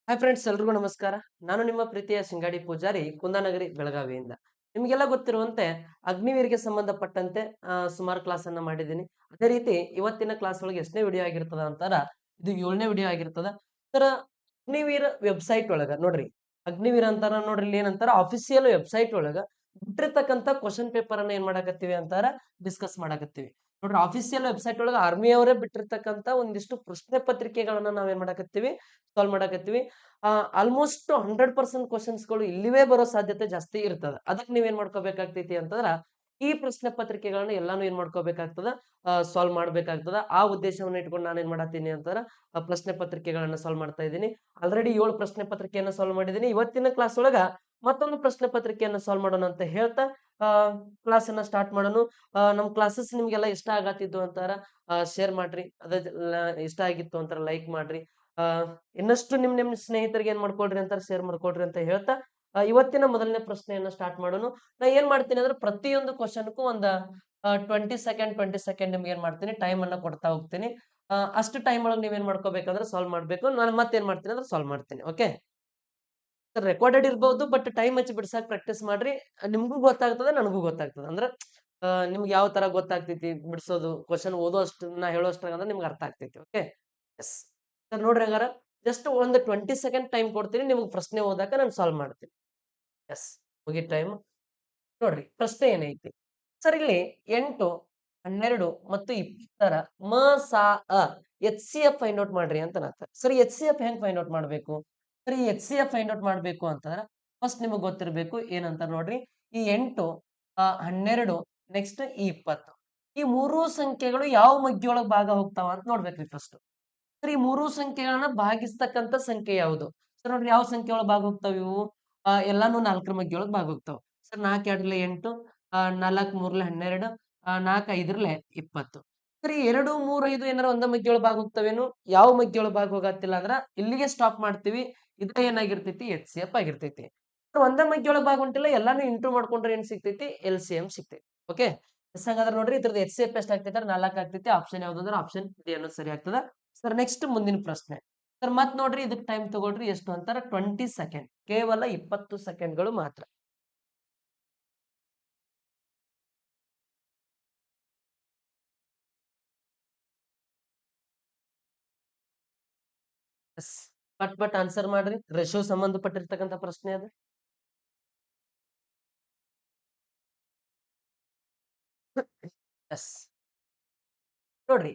Hi friends, ಎಲ್ರಿಗೂ ನಮಸ್ಕಾರ. ನಾನು ನಿಮ್ಮ ಪ್ರೀತಿಯ ಸಿಂಗಾಡಿ ಪೂಜಾರಿ, ಕುಂದಾನಗರಿ, ಬೆಳಗಾವಿಯಿಂದ. ನಿಮಗೆಲ್ಲ ಗೊತ್ತಿರುವಂತೆ ಅಗ್ನಿವೀರಿಗೆ ಸಂಬಂಧಪಟ್ಟಂತೆ ಸುಮಾರು ಕ್ಲಾಸ್ ಅನ್ನ ಮಾಡಿದ್ದೀನಿ. ಅದೇ ರೀತಿ ಇವತ್ತಿನ ಕ್ಲಾಸ್ ಒಳಗೆ ಎಷ್ಟನೇ ವಿಡಿಯೋ ಆಗಿರ್ತದ ಅಂತಾರ, ಇದು 7ನೇ ವಿಡಿಯೋ ಆಗಿರ್ತದ. ಸರ್, ಅಗ್ನಿವೀರ್ ವೆಬ್ಸೈಟ್ ಒಳಗ ನೋಡ್ರಿ, ಅಗ್ನಿವೀರ್ ಅಂತಾರ ನೋಡ್ರಿ, ಇಲ್ಲಿ ಏನಂತಾರ ಅಫಿಸಿಯಲ್ ವೆಬ್ಸೈಟ್ ಒಳಗ ಬಿಟ್ಟಿರ್ತಕ್ಕಂಥ ಕ್ವಶನ್ ಪೇಪರ್ ಅನ್ನ ಏನ್ ಮಾಡಾಕತ್ತೀವಿ ಅಂತಾರ, ಡಿಸ್ಕಸ್ ಮಾಡಾಕತ್ತೀವಿ. ನೋಡ್ರಿ, ಅಫಿಸಿಯಲ್ ವೆಬ್ಸೈಟ್ ಒಳಗ ಆರ್ಮಿ ಅವರೇ ಬಿಟ್ಟಿರ್ತಕ್ಕಂಥ ಒಂದಿಷ್ಟು ಪ್ರಶ್ನೆ ಪತ್ರಿಕೆಗಳನ್ನ ನಾವೇನ್ ಮಾಡಾಕತ್ತೀವಿ, ಸಾಲ್ವ್ ಮಾಡಾಕತ್ತೀವಿ. ಆಲ್ಮೋಸ್ಟ್ 100% ಕ್ವಶನ್ಸ್‌ಗಳು ಇಲ್ಲಿವೇ ಬರೋ ಸಾಧ್ಯತೆ ಜಾಸ್ತಿ ಇರ್ತದ. ಅದಕ್ಕೆ ನೀವೇನ್ ಮಾಡ್ಕೋಬೇಕಾಗ್ತೈತಿ ಅಂತಂದ್ರ, ಈ ಪ್ರಶ್ನೆ ಪತ್ರಿಕೆಗಳನ್ನ ಎಲ್ಲಾನು ಏನ್ ಮಾಡ್ಕೋಬೇಕಾಗ್ತದ, ಸಾಲ್ವ್ ಮಾಡ್ಬೇಕಾಗ್ತದ. ಆ ಉದ್ದೇಶವನ್ನ ಇಟ್ಕೊಂಡು ನಾನೇನ್ ಮಾಡತ್ತೀನಿ ಅಂತಂದ್ರ, ಪ್ರಶ್ನೆ ಪತ್ರಿಕೆಗಳನ್ನ ಸಾಲ್ವ್ ಮಾಡ್ತಾ ಇದ್ದೀನಿ. ಆಲ್ರೆಡಿ 7 ಪ್ರಶ್ನೆ ಪತ್ರಿಕೆಯನ್ನ ಸಾಲ್ವ್ ಮಾಡಿದ್ದೀನಿ. ಇವತ್ತಿನ ಕ್ಲಾಸ್ ಒಳಗ ಮತ್ತೊಂದು ಪ್ರಶ್ನೆ ಪತ್ರಿಕೆಯನ್ನ ಸಾಲ್ವ್ ಮಾಡೋಣ ಅಂತ ಹೇಳ್ತಾ ಆ ಕ್ಲಾಸ್ ಅನ್ನ ಸ್ಟಾರ್ಟ್ ಮಾಡೋಣ. ನಮ್ ಕ್ಲಾಸಸ್ ನಿಮ್ಗೆಲ್ಲ ಇಷ್ಟ ಆಗತ್ತಿದ್ದು ಅಂತಾರ ಶೇರ್ ಮಾಡ್ರಿ. ಇಷ್ಟ ಆಗಿತ್ತು ಅಂತಾರ ಲೈಕ್ ಮಾಡ್ರಿ. ಆ ಇನ್ನಷ್ಟು ನಿಮ್ ಸ್ನೇಹಿತರಿಗೆ ಏನ್ ಮಾಡ್ಕೊಳ್ರಿ ಅಂತ ಶೇರ್ ಮಾಡ್ಕೊಳ್ರಿ ಅಂತ ಹೇಳ್ತಾ ಇವತ್ತಿನ ಮೊದಲನೇ ಪ್ರಶ್ನೆಯನ್ನ ಸ್ಟಾರ್ಟ್ ಮಾಡೋಣ. ನಾ ಏನ್ ಮಾಡ್ತೀನಿ ಅಂದ್ರೆ ಪ್ರತಿಯೊಂದು ಕ್ವಶನ್‌ಗೂ ಒಂದ 20 ಸೆಕೆಂಡ್ ನಿಮ್ಗೆ ಏನ್ ಮಾಡ್ತೀನಿ, ಟೈಮ್ ಅನ್ನ ಕೊಡ್ತಾ ಹೋಗ್ತೀನಿ. ಅಷ್ಟು ಟೈಮ್ ಒಳಗೆ ನೀವೇನ್ ಮಾಡ್ಕೋಬೇಕಂದ್ರೆ ಸಾಲ್ವ್ ಮಾಡ್ಬೇಕು. ನಾನು ಮತ್ತೇನ್ ಮಾಡ್ತೀನಿ ಅಂದ್ರೆ ಸಾಲ್ವ್ ಮಾಡ್ತೀನಿ. ಓಕೆ. ರೆಕಾರ್ಡೆಡ್ ಇರ್ಬಹುದು, ಬಟ್ ಟೈಮ್ ಹಚ್ಚಿ ಬಿಡ್ಸಾಕ್ ಪ್ರಾಕ್ಟೀಸ್ ಮಾಡ್ರಿ. ನಿಮ್ಗೂ ಗೊತ್ತಾಗ್ತದ, ನನಗೂ ಗೊತ್ತಾಗ್ತದ. ಅಂದ್ರ ನಿಮ್ಗೆ ಯಾವ ತರ ಗೊತ್ತಾಗ್ತೈತಿ ಬಿಡ್ಸೋದು, ಕ್ವಶನ್ ಓದೋಷ್ಟು ನಾ ಹೇಳೋಷ್ಟ್ರಾಗ ಅಂದ್ರೆ ನಿಮ್ಗೆ ಅರ್ಥ ಆಗ್ತೈತಿ. ಓಕೆ. ಎಸ್. ಸರ್ ನೋಡ್ರಿ, ಹಂಗಾರ ಜಸ್ಟ್ ಒಂದು 20 ಸೆಕೆಂಡ್ ಟೈಮ್ ಕೊಡ್ತೀನಿ. ನಿಮ್ಗೆ ಪ್ರಶ್ನೆ ಓದಾಕ ನಾನು ಸಾಲ್ವ್ ಮಾಡ್ತೀನಿ. ಎಸ್. ಮುಗಿ ಟೈಮ್. ನೋಡ್ರಿ, ಪ್ರಶ್ನೆ ಏನೈತಿ? ಸರ್, ಇಲ್ಲಿ 8, 12 ಮತ್ತು 20ರ ಮ, ಸಾ, ಅ HCF ಫೈಂಡ್ ಔಟ್ ಮಾಡ್ರಿ ಅಂತ ಅನ್ನತ್ತ. ಸರ್, HCF ಹೆಂಗ್ ಫೈಂಡ್ ಔಟ್ ಮಾಡ್ಬೇಕು? ಸರ್, ಈ HCF ಫೈಂಡ್ ಔಟ್ ಮಾಡ್ಬೇಕು ಅಂತಂದ್ರ ಫಸ್ಟ್ ನಿಮಗ್ ಗೊತ್ತಿರ್ಬೇಕು ಏನಂತ ನೋಡ್ರಿ. ಈ 8, 12 ನೆಕ್ಸ್ಟ್ ಈ 20, ಈ ಮೂರೂ ಸಂಖ್ಯೆಗಳು ಯಾವ ಮಗ್ಗಿಯೊಳಗ್ ಭಾಗ ಹೋಗ್ತಾವ ಅಂತ ನೋಡ್ಬೇಕ್ರಿ ಫಸ್ಟ್. ಸರ್, ಈ ಮೂರೂ ಸಂಖ್ಯೆಗಳನ್ನ ಭಾಗಿಸ್ತಕ್ಕಂಥ ಸಂಖ್ಯೆ ಯಾವುದು? ಸರ್ ನೋಡ್ರಿ, ಯಾವ ಸಂಖ್ಯೆ ಒಳಗ್ ಭಾಗ ಹೋಗ್ತಾವ ಇವು? ಎಲ್ಲಾನು 4ರ ಮಗ್ಗಿ ಒಳಗ್ ಭಾಗ ಹೋಗ್ತಾವ. ಸರ್, 4 2 8, 4 3 12, 4 5 20. ಸರ್, ಈ 2 3 5 ಏನಾರ ಒಂದ ಮಗ್ಗಿ ಒಳಗ್ ಭಾಗ ಹೋಗ್ತಾವೇನು? ಯಾವ ಮಗ್ಗಿ ಒಳಗ್ ಭಾಗ ಹೋಗತ್ತಿಲ್ಲ ಅಂದ್ರ ಇಲ್ಲಿಗೆ ಸ್ಟಾಪ್ ಮಾಡ್ತೀವಿ. ಇದ ಏನಾಗಿರ್ತೈತಿ? HCF ಆಗಿರ್ತೈತಿ. ಸರ್, ಒಂದ ಮಗ್ಗಿ ಒಳಗ್ ಭಾಗ ಹೊಂಟಿಲ್ಲ, ಎಲ್ಲಾನು ಇಂಟು ಮಾಡ್ಕೊಂಡ್ರೆ ಏನ್ ಸಿಗ್ತೈತಿ? LCM ಸಿಗ್ತೈತಿ. ಓಕೆ. ಎಸ್. ಹಂಗಾದ್ರೆ ನೋಡ್ರಿ, ಇದ್ರದ್ದು HCF ಎಷ್ಟ್ ಆಗ್ತೈತಿ? 4 ಆಗ್ತೈತಿ. ಆಪ್ಷನ್ ಯಾವ್ದು ಅಂದ್ರೆ ಆಪ್ಷನ್ ಡಿ ಅನ್ನೋದು ಸರಿ ಆಗ್ತದ. ಸರ್, ನೆಕ್ಸ್ಟ್ ಮುಂದಿನ ಪ್ರಶ್ನೆ. ಸರ್, ಮತ್ ನೋಡ್ರಿ, ಇದಕ್ ಟೈಮ್ ತಗೊಳ್ರಿ. ಎಷ್ಟು ಅಂತಾರ? 20 ಸೆಕೆಂಡ್. ಕೇವಲ 20 ಸೆಕೆಂಡ್‌ಗಳು ಮಾತ್ರ. ಎಸ್. ಪಟ್ ಪಟ್ ಆನ್ಸರ್ ಮಾಡ್ರಿ. ರೇಷಿಯೋ ಸಂಬಂಧಪಟ್ಟಿರ್ತಕ್ಕಂಥ ಪ್ರಶ್ನೆ ಅದು. ಎಸ್. ನೋಡ್ರಿ,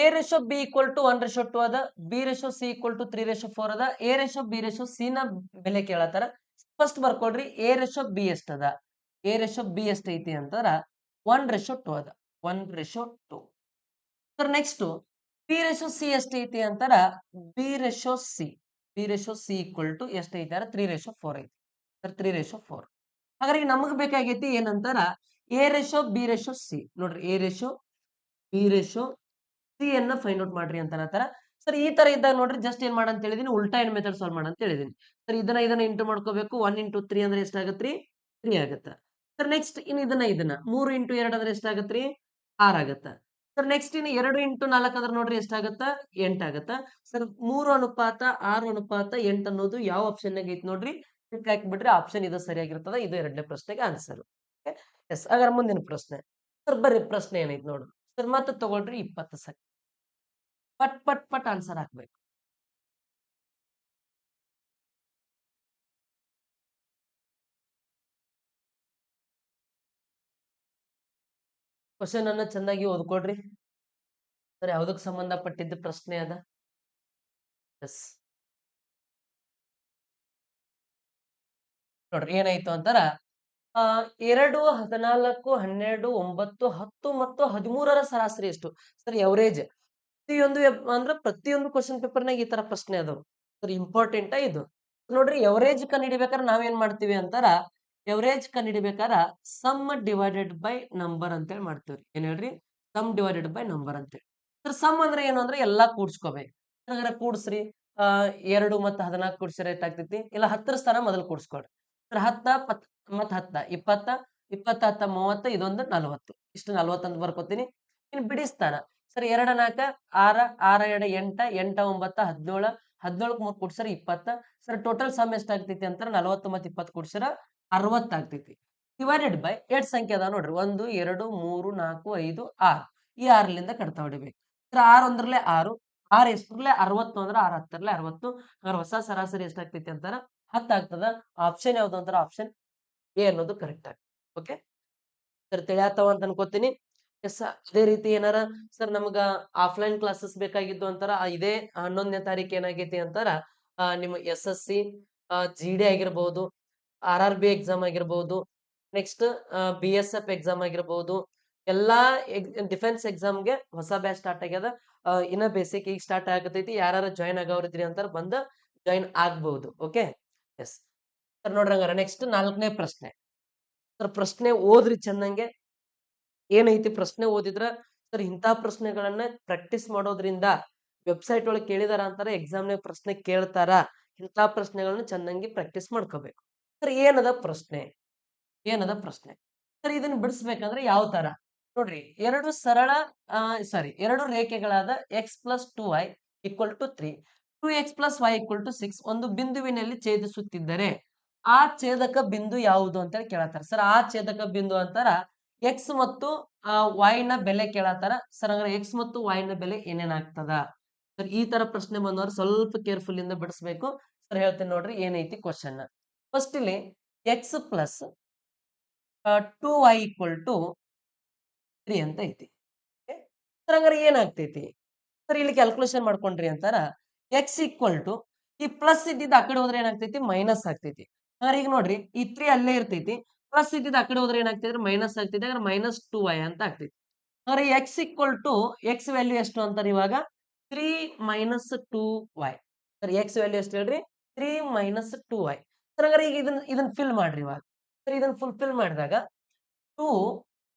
A ratio B equal to 1:2 ಅದ. B ratio C equal to 3:4 ಅದ. A ratio B ratio C ನ ಬೆಲೆ ಕೇಳತ್ತಾರ. ಫಸ್ಟ್ ಬರ್ಕೊಳ್ರಿ, ಎ ರೇಷಿಯೋ ಬಿ ಎಷ್ಟದ? ಎ ರೇಷಿಯೋ ಬಿ ಎಷ್ಟೈತಿ ಅಂತಂದ್ರ 1:2 ಅದ. 1:2. Sir, next B ratio C ಎಷ್ಟೈತಿ ಅಂತಾರ? B ratio C. B ratio C equal to ಎಷ್ಟೈತಾರ? 3:4 ಐತಿ. ಸರ್, 3:4. ಹಾಗಾದ್ರೆ ಈಗ ನಮಗ್ ಬೇಕಾಗೈತಿ ಏನಂತಾರ? A ratio B ratio C. ನೋಡ್ರಿ, A ratio B ratio C ಅನ್ನ ಫೈಂಡ್ ಔಟ್ ಮಾಡ್ರಿ ಅಂತ ಅನ್ನತಾರ. ಸರ್, ಈ ತರ ಇದ್ದಾಗ ನೋಡ್ರಿ, ಜಸ್ಟ್ ಏನ್ ಮಾಡ ಅಂತ ಹೇಳಿದೀನಿ, ಉಲ್ಟಾ ಏನ್ ಮೆಥಡ್ ಸಾಲ್ವ್ ಮಾಡ ಅಂತ ಹೇಳಿದೀನಿ. ಸರ್, ಇದನ್ನ ಇಂಟು ಮಾಡ್ಕೋಬೇಕು. 1 ಇಂಟು 3 ಅಂದ್ರೆ ಎಷ್ಟಾಗತ್ರಿ? 3 ಆಗತ್ತ. ಸರ್, ನೆಕ್ಸ್ಟ್ ಇದನ್ನ 3 ಇಂಟು 2 ಅಂದ್ರೆ ಎಷ್ಟಾಗತ್ರಿ? 6 ಆಗತ್ತ. ಸರ್, ನೆಕ್ಸ್ಟ್ 2 ಇಂಟು 4 ಅಂದ್ರೆ ನೋಡ್ರಿ ಎಷ್ಟಾಗತ್ತ? 8 ಆಗತ್ತ. ಸರ್, 3 ಅನುಪಾತ 6 ಅನುಪಾತ 8 ಅನ್ನೋದು ಯಾವ ಆಪ್ಷನ್ ನಾಗ ಐತಿ ನೋಡ್ರಿ. ಕ್ಲಿಕ್ ಹಾಕ್ಬಿಟ್ರೆ ಆಪ್ಷನ್ ಇದು ಸರಿಯಾಗಿರ್ತದ. ಇದು 2ನೇ ಪ್ರಶ್ನೆಗೆ ಆನ್ಸರ್. ಎಸ್. ಹಾಗಾದ್ರೆ ಮುಂದಿನ ಪ್ರಶ್ನೆ. ಸರ್, ಬರ್ರಿ, ಪ್ರಶ್ನೆ ಏನೈತಿ ನೋಡ್ರಿ. ಸರ್, ಮತ್ತೆ ತಗೊಳ್ರಿ 20 ಸೆಕೆಂಡ್. ಪಟ್ ಪಟ್ ಪಟ್ ಆನ್ಸರ್ ಹಾಕ್ಬೇಕು. ಕ್ವಶನ್ ಅನ್ನ ಚೆನ್ನಾಗಿ ಓದ್ಕೊಡ್ರಿ. ಸರ್, ಯಾವ್ದಕ್ ಸಂಬಂಧಪಟ್ಟಿದ್ದ ಪ್ರಶ್ನೆ ಅದ? ಎಸ್. ನೋಡ್ರಿ, ಏನಾಯ್ತು ಅಂತಾರ, 2, 14, 12, 9, 10 ಮತ್ತು 13ರ ಸರಾಸರಿ ಎಷ್ಟು? Sir, average. ಅಂದ್ರೆ ಪ್ರತಿಯೊಂದು ಕ್ವಶನ್ ಪೇಪರ್ನಾಗ ಈ ತರ ಪ್ರಶ್ನೆ ಅದಾವ. ಸರ್, ಇಂಪಾರ್ಟೆಂಟ್ ಇದು. ನೋಡ್ರಿ, ಎವರೇಜ್ ಕಂಡುಹಿಡಿಬೇಕಾದ್ರೆ ನಾವೇನ್ ಮಾಡ್ತೀವಿ ಅಂತಾರ? ಎವರೇಜ್ ಕಂಡುಹಿಡಿಬೇಕಾರ ಸಮ್ ಡಿವೈಡೆಡ್ ಬೈ ನಂಬರ್ ಅಂತೇಳಿ ಮಾಡ್ತೀವ್ರಿ. ಏನ್ ಹೇಳ್ರಿ? ಸಮ್ ಡಿವೈಡೆಡ್ ಬೈ ನಂಬರ್ ಅಂತೇಳಿ. ಸರ್, ಸಮ್ ಅಂದ್ರೆ ಏನು ಅಂದ್ರೆ ಎಲ್ಲಾ ಕೂಡ್ಸ್ಕೋಬೇಕು. ಹಾಗಾದ್ರೆ ಕೂಡ್ಸ್ರಿ. 2 ಮತ್ತು 14 ಕೂಡ್ಸಿರ ಎಷ್ಟಾಗ್ತೈತಿ? ಇಲ್ಲ 10ರ ಸ್ಥಾನ ಮೊದಲು ಕೂಡ್ಸ್ಕೊಳ್ರಿ. ಸರ್, 10 ಮತ್ 10 20, 20 10 30, ಇದೊಂದು 40. ಇಷ್ಟು 40 ಅಂತ ಬರ್ಕೋತೀನಿ. ಇನ್ನು ಬಿಡಿ ಸ್ಥಾನ. ಸರ್, 2 4 6, 6 2 8, 8 9 17, 17 3 ಕೂಡ್ಸರ 20 ಸರ್ ಟೋಟಲ್ ಸಮ್ ಎಷ್ಟಾಗ್ತೈತಿ ಅಂತಾರ 40 ಮತ್ತು 20 ಕೂಡ್ಸರ 60 ಆಗ್ತೈತಿ. ಡಿವೈಡೆಡ್ ಬೈ ಎಷ್ಟು ಸಂಖ್ಯೆ ಅದಾವ ನೋಡ್ರಿ 1 2 3 4 5 6 ಈ 6 ಲಿಂದ ಕಡ್ತಾ ಹೊಡಿಬೇಕು. ಸರ್ 6 ಒಂದ್ರಲ್ಲೇ 6 6 ಎಷ್ಟರಲ್ಲೇ 60 ಅಂದ್ರೆ 6 10ರಲ್ಲೇ 60 ಹಾಗಾದ್ರೆ ಹೊಸ ಸರಾಸರಿ ಎಷ್ಟಾಗ್ತೈತಿ ಅಂತಾರ 10 ಆಗ್ತದ. ಆಪ್ಷನ್ ಯಾವ್ದು ಅಂತಾರ ಆಪ್ಷನ್ ಎ ಅನ್ನೋದು ಕರೆಕ್ಟ್ ಆಗ್ತದೆ. ಓಕೆ ಸರ್ ತಿಳಿಯಾತವ ಅಂತ ಅನ್ಕೋತೀನಿ. ಎಸ್ ಅದೇ ರೀತಿ ಏನಾರ ಸರ್ ನಮ್ಗ ಆಫ್ಲೈನ್ ಕ್ಲಾಸಸ್ ಬೇಕಾಗಿದ್ದು ಅಂತಾರ ಇದೇ 11ನೇ ತಾರೀಕು ಏನಾಗೈತಿ ಅಂತಾರ ನಿಮ್ಮ SSC GD ಆಗಿರ್ಬಹುದು, RRB ಎಕ್ಸಾಮ್ ಆಗಿರ್ಬಹುದು, ನೆಕ್ಸ್ಟ್ BSF ಎಕ್ಸಾಮ್ ಆಗಿರ್ಬಹುದು, ಎಲ್ಲಾ ಡಿಫೆನ್ಸ್ ಎಕ್ಸಾಮ್ಗೆ ಹೊಸ ಬ್ಯಾಚ್ ಸ್ಟಾರ್ಟ್ ಆಗ್ಯದ. ಇನ್ನ ಬೇಸಿಕ್ ಈಗ ಸ್ಟಾರ್ಟ್ ಆಗತೈತಿ. ಯಾರು ಜಾಯ್ನ್ ಆಗವ್ರಿದ್ರಿ ಅಂತಾರ ಬಂದ ಜಾಯ್ನ್ ಆಗ್ಬಹುದು. ಓಕೆ ಎಸ್ ಸರ್ ನೋಡ್ರಿ ಹಂಗಾರ ನೆಕ್ಸ್ಟ್ 4ನೇ ಪ್ರಶ್ನೆ. ಸರ್ ಪ್ರಶ್ನೆ ಓದ್ರಿ ಚಂದಂಗೆ. ಏನೈತಿ ಪ್ರಶ್ನೆ ಓದಿದ್ರ ಸರ್ ಇಂಥ ಪ್ರಶ್ನೆಗಳನ್ನ ಪ್ರಾಕ್ಟೀಸ್ ಮಾಡೋದ್ರಿಂದ ವೆಬ್ಸೈಟ್ ಒಳಗೆ ಕೇಳಿದಾರ ಅಂತಾರ ಎಕ್ಸಾಮ್ನಾಗ ಪ್ರಶ್ನೆ ಕೇಳ್ತಾರ. ಇಂಥ ಪ್ರಶ್ನೆಗಳನ್ನ ಚೆನ್ನಾಗಿ ಪ್ರಾಕ್ಟೀಸ್ ಮಾಡ್ಕೋಬೇಕು. ಸರ್ ಏನದ ಪ್ರಶ್ನೆ ಸರ್ ಇದನ್ನ ಬಿಡಿಸ್ಬೇಕಂದ್ರೆ ಯಾವ ತರ ನೋಡ್ರಿ ಎರಡು ಸರಳ ಎರಡು ರೇಖೆಗಳಾದ x + 2y = 3 2x + y = 6 ಒಂದು ಬಿಂದುವಿನಲ್ಲಿ ಛೇದಿಸುತ್ತಿದ್ದರೆ ಆ ಛೇದಕ ಬಿಂದು ಯಾವುದು ಅಂತ ಹೇಳಿ ಕೇಳತ್ತಾರ. ಸರ್ ಆ ಛೇದಕ ಬಿಂದು ಅಂತಾರ ಎಕ್ಸ್ ಮತ್ತು y ನ ಬೆಲೆ ಕೇಳತ್ತಾರ. ಸರ್ ಹಂಗಾರೆ ಎಕ್ಸ್ ಮತ್ತು y ನ ಬೆಲೆ ಏನೇನಾಗ್ತದ ಸರ್ ಈ ತರ ಪ್ರಶ್ನೆ ಬಂದವರು ಸ್ವಲ್ಪ ಕೇರ್ಫುಲ್ ಇಂದ ಬಿಡಿಸ್ಬೇಕು. ಸರ್ ಹೇಳ್ತೇನೆ ನೋಡ್ರಿ ಏನೈತಿ ಕ್ವಶನ್. ಫಸ್ಟ್ ಇಲ್ಲಿ x + 2y = 3 ಅಂತ ಐತಿ. ಸರ್ ಹಂಗಾರೆ ಏನಾಗ್ತೈತಿ ಸರ್ ಇಲ್ಲಿ ಕ್ಯಾಲ್ಕುಲೇಷನ್ ಮಾಡ್ಕೊಂಡ್ರಿ ಅಂತಾರ x = ಈ ಪ್ಲಸ್ ಇದ್ದಿದ್ದು ಆ ಕಡೆ ಹೋದ್ರೆ ಏನಾಗ್ತೈತಿ ಮೈನಸ್ ಆಗ್ತೈತಿ. ಹಾಗಾದ್ರೆ ಈಗ ನೋಡ್ರಿ ಈ 3 ಅಲ್ಲೇ ಇರ್ತೈತಿ. ಪ್ಲಸ್ ಇದ್ದಿದ್ದು ಆ ಕಡೆ ಹೋದ್ರೆ ಏನಾಗ್ತೈತಿ ಮೈನಸ್ ಆಗ್ತೈತಿ. ಹಾಗಾದ್ರೆ -2y ಅಂತ ಆಗ್ತೈತಿ. ಹಾಗಾದ್ರೆ x ವ್ಯಾಲ್ಯೂ ಎಷ್ಟು ಅಂತಾರೆ ಇವಾಗ 3 - 2y. ಸರ್ x ವ್ಯಾಲ್ಯೂ ಎಷ್ಟು ಹೇಳ್ರಿ 3 - 2y. ಸರ್ ಹಾಗಾದ್ರೆ ಈಗ ಇದನ್ನ ಫಿಲ್ ಮಾಡ್ರಿ ಇವಾಗ. ಸರ್ ಇದನ್ನ ಫುಲ್ಫಿಲ್ ಮಾಡಿದಾಗ 2